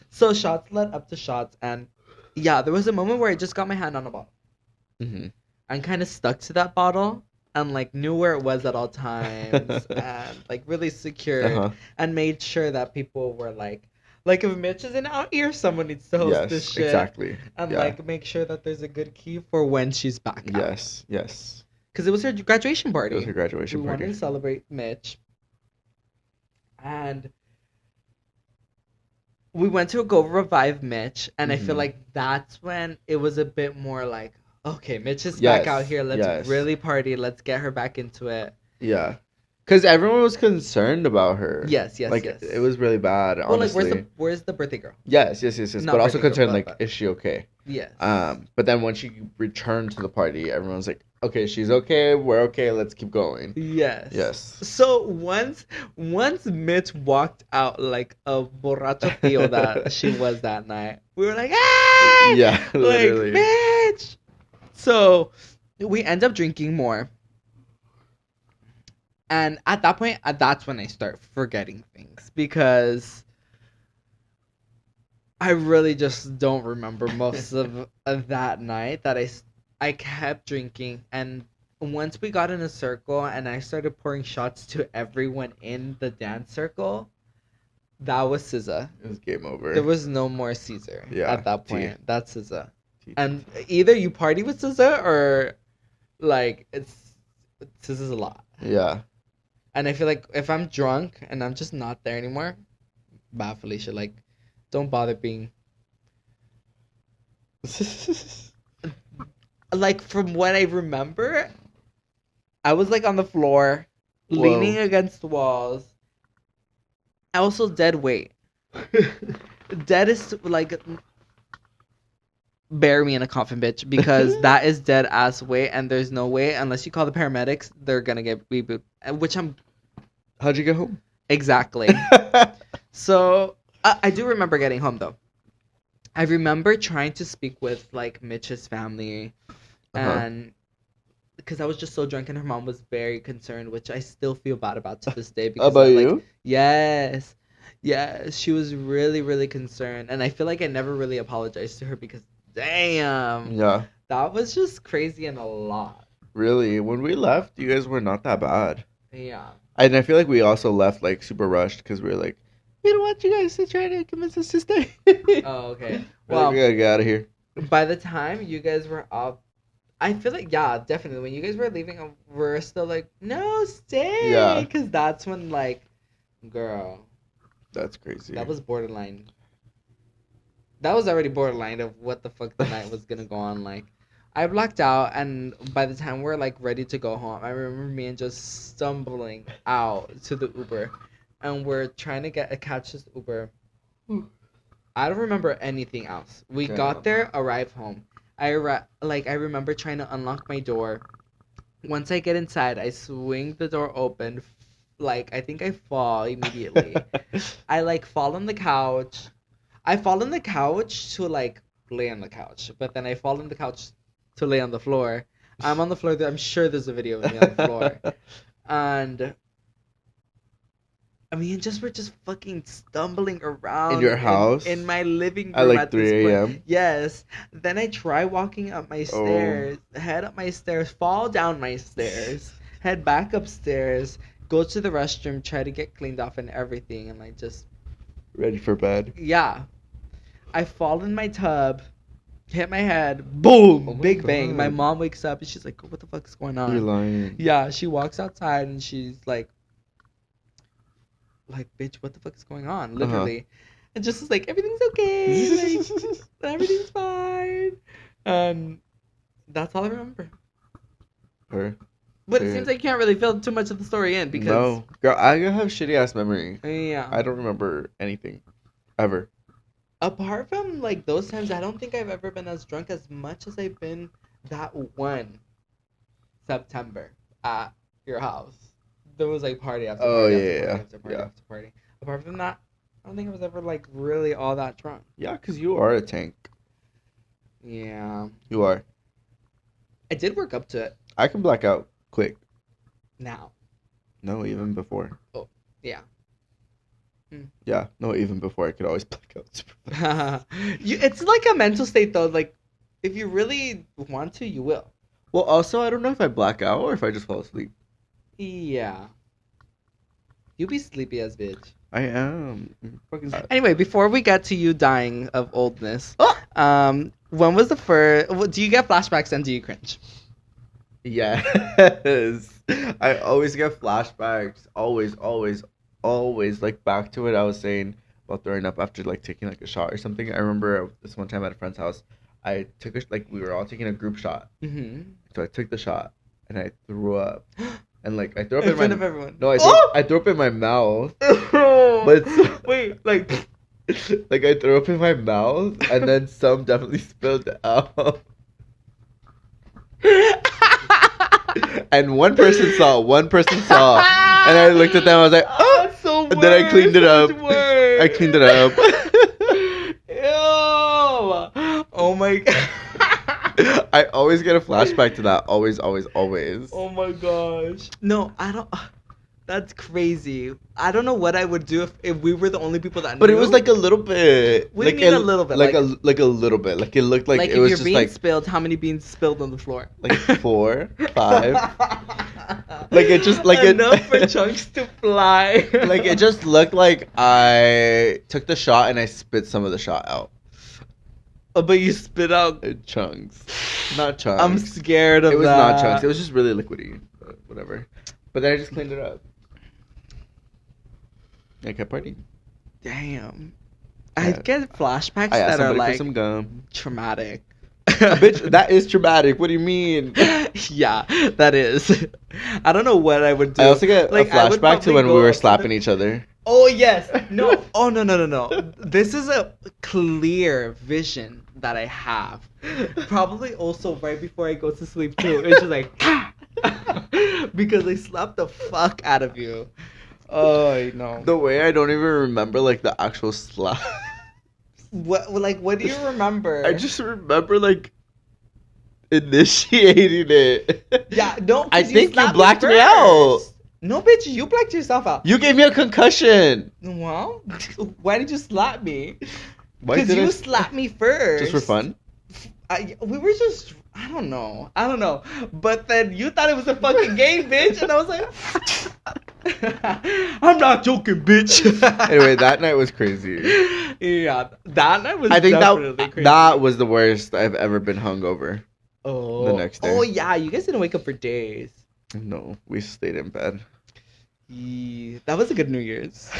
So shots led up to shots, and yeah, there was a moment where I just got my hand on a bottle Mm-hmm. and kind of stuck to that bottle and like knew where it was at all times and like really secured Uh-huh. and made sure that people were like if Mitch isn't out here, someone needs to host this Yes. shit Exactly. and Yeah. like make sure that there's a good key for when she's back out. Yes. Yes. Because it was her graduation It party. was her graduation We wanted party. to celebrate Mitch, and we went to go revive Mitch, and I feel Mhm. like that's when it was a bit more like, okay, Mitch is Yes, back out here. Let's yes. really party. Let's get her back into it. Yeah. Because everyone was concerned about her. Yes, yes, Like, yes. it was really bad, Well, like, honestly. where's the birthday girl? Yes. Not But also birthday girl, concerned, but- like, is she okay? Yes. But then when she returned to the party, everyone's like, okay, she's okay. We're okay. Let's keep going. Yes. Yes. So once Mitch walked out like a borracho tío that she was that night, we were like, ah! Yeah, literally. Like, Mitch! So we end up drinking more. And at that point, that's when I start forgetting things because I really just don't remember most of that night that I kept drinking. And once we got in a circle and I started pouring shots to everyone in the dance circle, that was Cesar. It was game over. There was no more Cesar Yeah, at that tea. point. That's Cesar. Tea. And either you party with Cesar or like Cesar's a lot. Yeah. And I feel like if I'm drunk and I'm just not there anymore, bye Felicia, like don't bother being like from what I remember, I was like on the floor, Whoa. leaning against the walls. Also dead weight. Dead is like bury me in a coffin, bitch, because that is dead ass weight, and there's no way unless you call the paramedics, they're gonna get reboot. Which I'm How'd you get home? exactly. So I do remember getting home though. I remember trying to speak with like Mitch's family, Uh-huh. and because I was just so drunk, and her mom was very concerned, which I still feel bad about to this day. Because About like, you? yes, yes, she was really, really concerned, and I feel like I never really apologized to her because, damn, Yeah. that was just crazy and a lot. Really, when we left, you guys were not that bad. Yeah. And I feel like we also left like super rushed because we were like, we don't want you guys to try to convince us to stay. Oh, okay. We're like, we Well, gotta get out of here. by the time you guys were up, I feel like, yeah, definitely. When you guys were leaving, we're still like, no, stay. Yeah. Because that's when, like, girl, That's crazy. that was borderline. That was already borderline of what the fuck the night was gonna go on like. I blacked out, and by the time we're like ready to go home, I remember me and just stumbling out to the Uber, and we're trying to catch this Uber. I don't remember anything else. We Damn. got there, arrived home. I remember trying to unlock my door. Once I get inside, I swing the door open. Like I think I fall immediately. I like fall on the couch. I fall on the couch to like lay on the couch, but then I fall on the couch to lay on the floor. I'm on the floor. I'm sure there's a video of me on the floor, and I mean, we're just fucking stumbling around In your house? in my living At room like this 3 point. a.m.? Yes. Then I try walking up my Oh. stairs, head up my stairs, fall down my stairs, head back upstairs, go to the restroom, try to get cleaned off and everything, and like just Ready for bed. yeah. I fall in my tub, hit my head, boom, Oh my big bang. My God. mom wakes up and she's like, "What the fuck is going You're on?" lying. Yeah, she walks outside and she's like, bitch, what the fuck is going on? Literally. And just is like, everything's okay. Like, everything's fine. And that's all I remember. Her. But it Yeah. seems like you can't really fill too much of the story in because. No. Girl, I have shitty ass memory. Yeah. I don't remember anything. Ever. Apart from like those times, I don't think I've ever been as drunk as much as I've been that one September at your house. There was like party after Oh, party yeah, after yeah, party after party yeah. after party. Apart from that, I don't think I was ever like really all that drunk. Yeah, because you are a tank. Yeah. You are. I did work up to it I can black out quick. now. No, even before. Yeah. Yeah, no, even before I could always black out. super fast. It's like a mental state though. Like, if you really want to, you will. Well, also, I don't know if I black out or if I just fall asleep. Yeah. You be sleepy as bitch. I am. Fucking. Anyway, before we get to you dying of oldness, Ah! when was the first? Do you get flashbacks and do you cringe? Yes. I always get flashbacks. Always, always, always. Like back to what I was saying about throwing up after like taking like a shot or something. I remember this one time at a friend's house. I took we were all taking a group shot. Mm-hmm. So I took the shot and I threw up. And like I threw up In in front my of everyone. No, I threw up in my mouth. But But wait, like like I threw up in my mouth and then some definitely spilled out. And one person saw. And I looked at them, I was like, oh! That's so And then I cleaned it worse, up. that's worse. I cleaned it up. Ew. Oh my god. I always get a flashback to that. Always, always, always. Oh my gosh. No, I don't. That's crazy. I don't know what I would do if we were the only people that knew. But it was like a little bit. What do you mean a little bit? Like a little bit. Like it looked like like it if was your just beans like spilled, how many beans spilled on the floor? like 4, 5. Like it just like enough for chunks to fly. Like it just looked like I took the shot and I spit some of the shot out. Oh, but you spit out. Chunks. Not chunks. I'm scared of that. It was not chunks. It was just really liquidy. But whatever. But then I just cleaned it up. I kept partying. Damn. I Yeah. get flashbacks I that asked are somebody like for some gum. traumatic. Bitch, that is traumatic. What do you mean? Yeah, that is. I don't know what I would do. I also get Like, a I would flashback to probably when we go were up to slapping the- each other. Oh yes. No. Oh no. This is a clear vision that I have. Probably also right before I go to sleep too. It's just like because they slapped the fuck out of you. Oh, I know. The way I don't even remember like the actual slap. What do you remember? I just remember like initiating it. Yeah, no, I 'cause think you slapped blacked me out. first. No, bitch, you blacked yourself out. You gave me a concussion. Well, why did you slap me? Why Because did you I slapped me first. just for fun? We were just, I don't know. But then you thought it was a fucking game, bitch, and I was like, I'm not joking, bitch. Anyway, that night was crazy. Yeah, that night was I think definitely crazy. that was the worst I've ever been hungover. Oh, the next day. Oh yeah, you guys didn't wake up for days. No, we stayed in bed. Yeah, that was a good New Year's.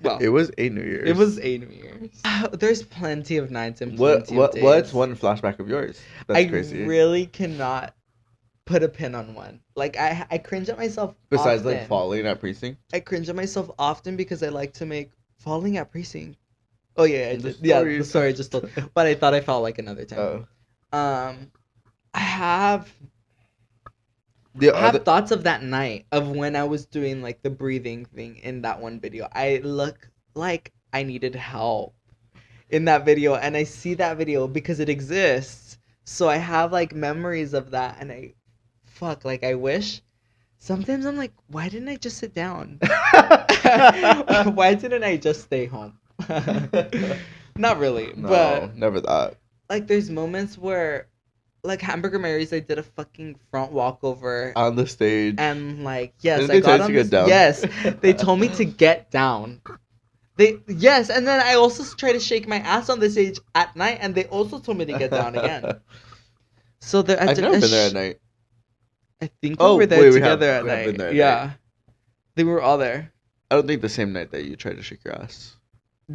Well, It was a New Year's. it was a New Year's. There's plenty of nights and plenty of days. What's one flashback of yours? That's I crazy. really cannot put a pin on one. Like I cringe at myself. Besides often. like falling at precinct. I cringe at myself often because I like to make falling at precinct. Oh yeah, I The did. Yeah, the stories. story I just told. But I thought I felt like another time. Oh. I have The I have other, thoughts of that night of when I was doing like the breathing thing in that one video. I look like I needed help in that video, and I see that video because it exists. So I have like memories of that, and I I wish. Sometimes I'm like, why didn't I just sit down? Why didn't I just stay home? Not really, no, but never that. like there's moments where like Hamburger Mary's, I did a fucking front walkover. On the stage. And like, yes, Didn't I they got tell you on to get this. down? Yes, they told me to get down. Yes, and then I also tried to shake my ass on the stage at night, and they also told me to get down again. So there, I've never been there at night. I think we were there wait, together we have at been night. there at Yeah, they were all there. I don't think the same night that you tried to shake your ass.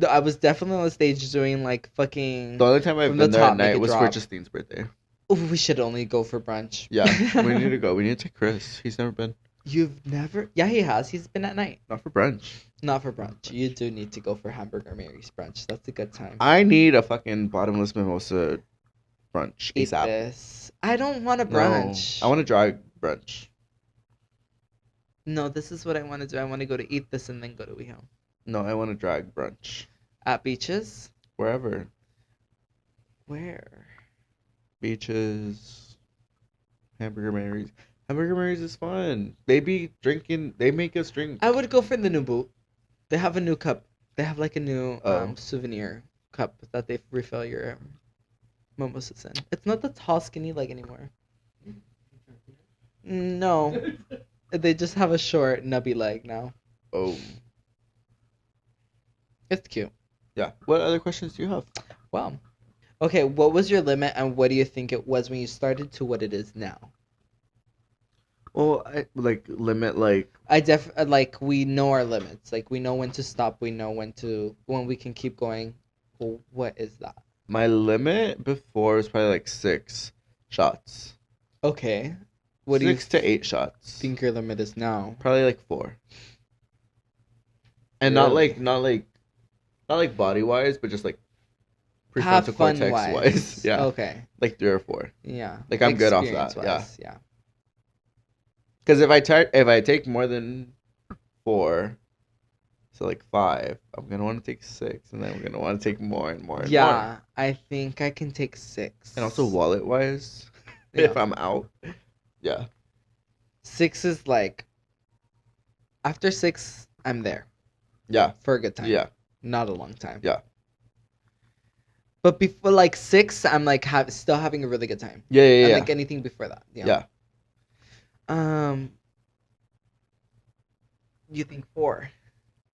I was definitely on the stage doing like fucking. The only time I've From been the there top, at make night it was for drop. Justine's birthday. Oh, we should only go for brunch. Yeah, we need to go. We need to take Chris. He's never been. You've never? Yeah, he has. He's been at night. Not for brunch. Not for brunch. You do need to go for Hamburger Mary's brunch. That's a good time. I need a fucking bottomless mimosa brunch Eat ASAP. this. I don't want a No, brunch. I want to dry brunch. No, this is what I want to do. I want to go to eat this and then go to WeHo. No, I want to drag brunch. At beaches? Wherever. Where? Beaches. Hamburger Mary's. Hamburger Mary's is fun. They be drinking. They make us drink. I would go for the new boot. They have a new cup. They have like a new Oh. souvenir cup that they refill your mimosas in. It's not the tall skinny leg anymore. No. They just have a short nubby leg now. Oh. It's cute. Yeah. What other questions do you have? Wow. Okay, what was your limit and what do you think it was when you started to what it is now? Well, I like limit like Like we know our limits. Like we know when to stop, we know when we can keep going. Well, what is that? my limit before was probably like 6 shots. Okay. What do 6 you to 8 shots. think your limit is now? Probably like 4. And Really? not like body wise, but just like Have prefrontal fun cortex wise. wise. Yeah. Okay. Like 3 or 4. Yeah. Like, I'm good off that, Experience-wise, yeah. Because if I take more than 4, so like 5, I'm gonna want to take 6, and then I'm gonna want to take more and more and more. Yeah, I think I can take 6. And also wallet wise, Yeah. if I'm out, yeah. 6 is like after 6, I'm there Yeah. for a good time. Yeah. Not a long time. Yeah. But before like 6, I'm like still having a really good time. Yeah. Yeah. And Yeah. like anything before that. Yeah. You think 4?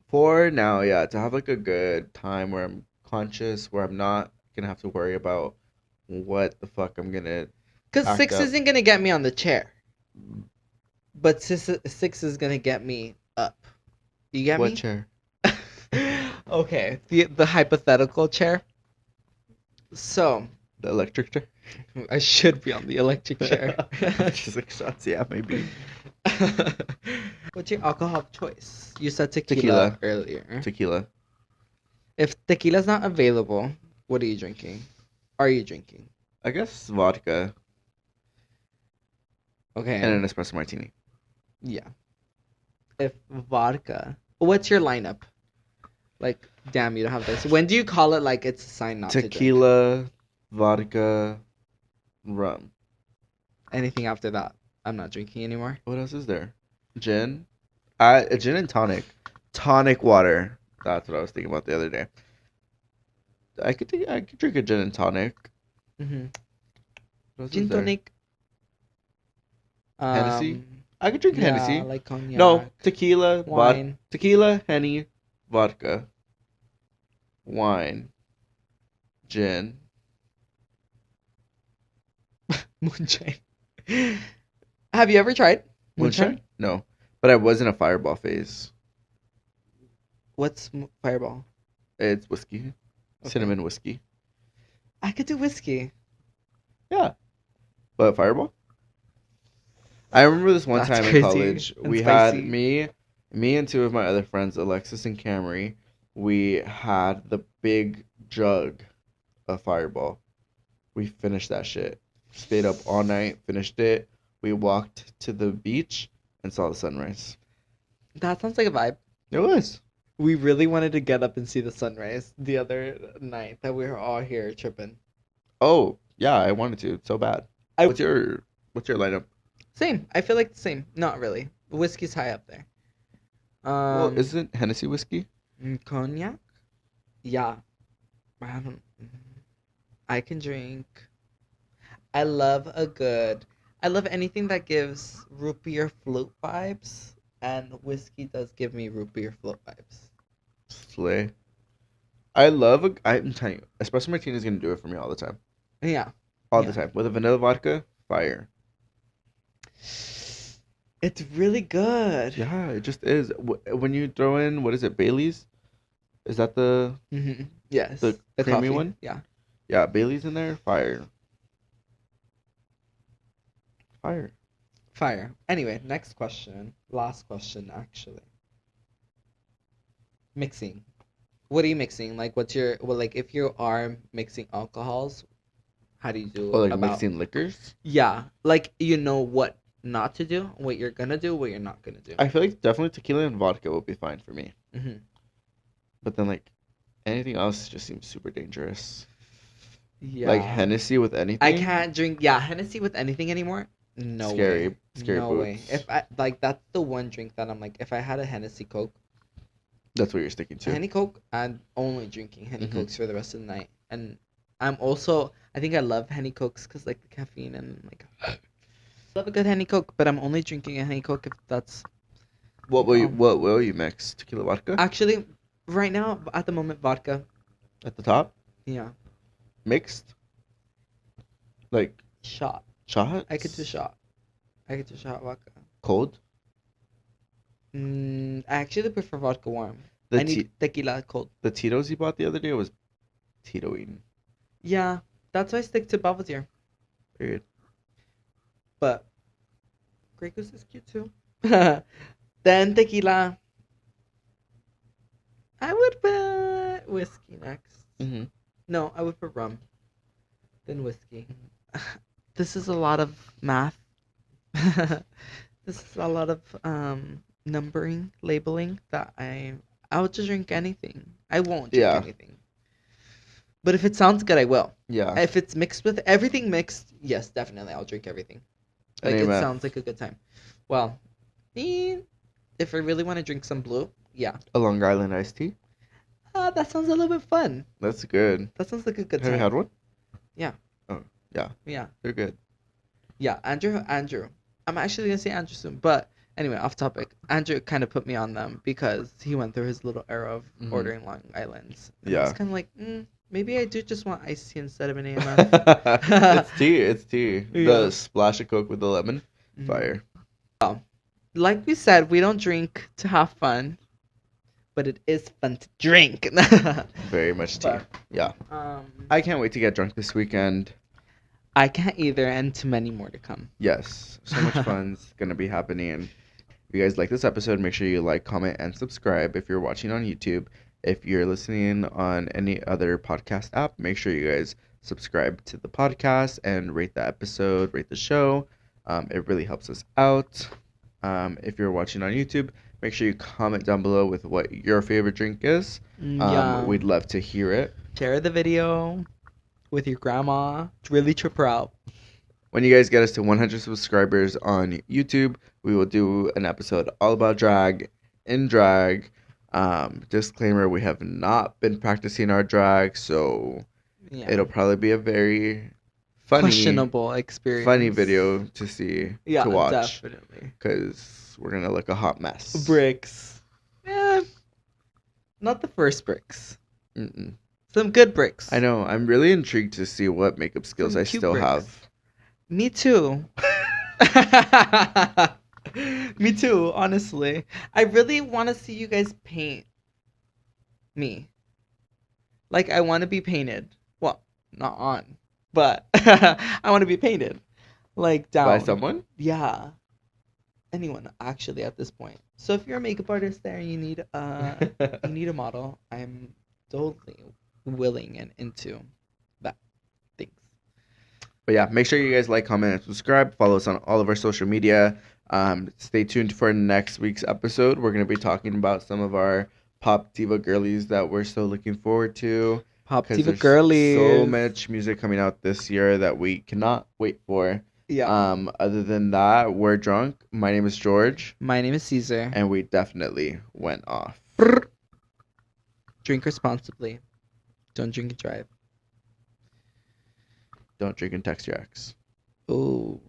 4 now, yeah, to have like a good time where I'm conscious, where I'm not gonna have to worry about what the fuck I'm gonna. Because Act 6 up. isn't gonna get me on the chair. But 6 is gonna get me up. You get What me? chair? Okay, the hypothetical chair. So The electric chair. I should be on the electric chair. Just like shots, yeah, maybe. What's your alcohol of choice? You said tequila, Tequila. earlier. Tequila. If tequila's not available, what are you drinking? Are you drinking? I guess vodka Okay. and an espresso martini. Yeah. If vodka, what's your lineup? Like, damn, you don't have this. When do you call it like it's a sign not to drink? Tequila, vodka, rum. Anything after that, I'm not drinking anymore. What else is there? Gin. Gin and tonic. Tonic water. That's what I was thinking about the other day. I could drink a gin and tonic. Mm-hmm. What else Gin is there? tonic. Hennessy? I could drink Yeah, Hennessy. like cognac. No, tequila, Wine. tequila, Henny, vodka, wine, gin. Moonshine. Have you ever tried moonshine? No, but I was in a fireball phase. What's Fireball? It's whiskey, Okay. cinnamon whiskey. I could do whiskey. Yeah, but fireball. I remember this one That's time in crazy college, and we spicy. had me and two of my other friends, Alexis and Camry. We had the big jug of fireball. We finished that shit. Stayed up all night, finished it. We walked to the beach and saw the sunrise. That sounds like a vibe. It was. We really wanted to get up and see the sunrise the other night that we were all here tripping. Oh, yeah, I wanted to so bad. What's your lineup? Same. I feel like the same. Not really. Whiskey's high up there. Well, isn't Hennessy whiskey? Cognac? Yeah. I don't. I can drink. I love anything that gives root beer float vibes, and whiskey does give me root beer float vibes. Slay. I'm telling you, espresso martini is gonna do it for me all the time. Yeah. All Yeah. the time. With a vanilla vodka, fire. It's really good. Yeah, it just is. When you throw in, what is it, Bailey's? Is that the Mm-hmm. Yes. The creamy coffee. one? Yeah. Yeah, Bailey's in there? Fire. Fire. Fire. Anyway, next question. Last question, actually. Mixing. What are you mixing? Like, like, if you are mixing alcohols, how do you do Or like about... mixing liquors? Yeah. Like, you know what not to do, what you're gonna do, what you're not gonna do. I feel like definitely tequila and vodka will be fine for me. Mm-hmm. But then, like, anything else just seems super dangerous. Yeah. Like Hennessy with anything? I can't drink, Hennessy with anything anymore. No Scary. way. Scary No way. boots. If I, like, that's the one drink that I'm like, if I had a Hennessy Coke, That's what you're sticking to. Henny Coke, I'm only drinking Henny Mhm. Cokes for the rest of the night. And I'm also, I think I love Henny Cokes because, like, the caffeine and, like, I love a good Henny Coke, but I'm only drinking a Henny Coke if that's... What will you mix? Tequila vodka? Actually, right now, at the moment, vodka. At the top? Yeah. Mixed? Like Shot. shot? I could do shot. I could do shot vodka. Cold? I actually prefer vodka warm. The I need tequila cold. the Tito's you bought the other day was Titoing. Yeah, that's why I stick to Belvedere. Period. But Grey Goose is cute too. Then tequila. I would put whiskey next. Mm-hmm. No, I would put rum. Then whiskey. This is a lot of math. This is a lot of numbering, labeling that I would just drink anything. I won't drink Yeah. anything. But if it sounds good, I will. Yeah. If it's mixed with everything mixed, yes, definitely I'll drink everything. Like, it Amen. sounds like a good time. Well, if I really want to drink some blue, yeah. A Long Island iced tea? That sounds a little bit fun. That's good. That sounds like a good Have time. you had one? Yeah. Oh, yeah. Yeah. They're good. Yeah, Andrew. I'm actually gonna say Andrew soon, but anyway, off topic. Andrew kind of put me on them because he went through his little era of Mhm. ordering Long Islands. And Yeah. It's kind of like, maybe I do just want iced tea instead of an AMF. It's tea. It's tea. Yeah. The splash of Coke with the lemon. Mhm. Fire. Like we said, we don't drink to have fun, but it is fun to drink. Very much tea. But, Yeah. I can't wait to get drunk this weekend. I can't either, and too many more to come. Yes. So much fun's going to be happening. If you guys like this episode, make sure you like, comment, and subscribe if you're watching on YouTube. If you're listening on any other podcast app, make sure you guys subscribe to the podcast and rate the episode, rate the show. It really helps us out. If you're watching on YouTube, Make sure you comment down below with what your favorite drink is. Yeah. We'd love to hear it. Share the video with your grandma. Really trip her out. When you guys get us to 100 subscribers on YouTube, we will do an episode all about drag, in drag. Disclaimer, we have not been practicing our drag, so Yeah. it'll probably be a very Questionable experience. funny video to see, Yeah, to watch. definitely. Because we're going to look a hot mess. Bricks. Yeah. Not the first bricks. Mm-mm. Some good bricks. I know. I'm really intrigued to see what makeup skills Some I cute still bricks. have. Me too. Me too, honestly. I really want to see you guys paint me. Like, I want to be painted. Well, not on, but I want to be painted. Like, down. By someone? Yeah. Anyone, actually, at this point. So if you're a makeup artist there and you need a model, I'm totally willing and into that. Thanks. But yeah, make sure you guys like, comment, and subscribe. Follow us on all of our social media. Stay tuned for next week's episode. We're going to be talking about some of our pop diva girlies that we're so looking forward to. Pop 'Cause diva there's girlies. so much music coming out this year that we cannot wait for. Yeah. Other than that, we're drunk. My name is George, My name is Cesar. and we definitely went off. Drink responsibly. Don't drink and drive. Don't drink and text your ex. Oh.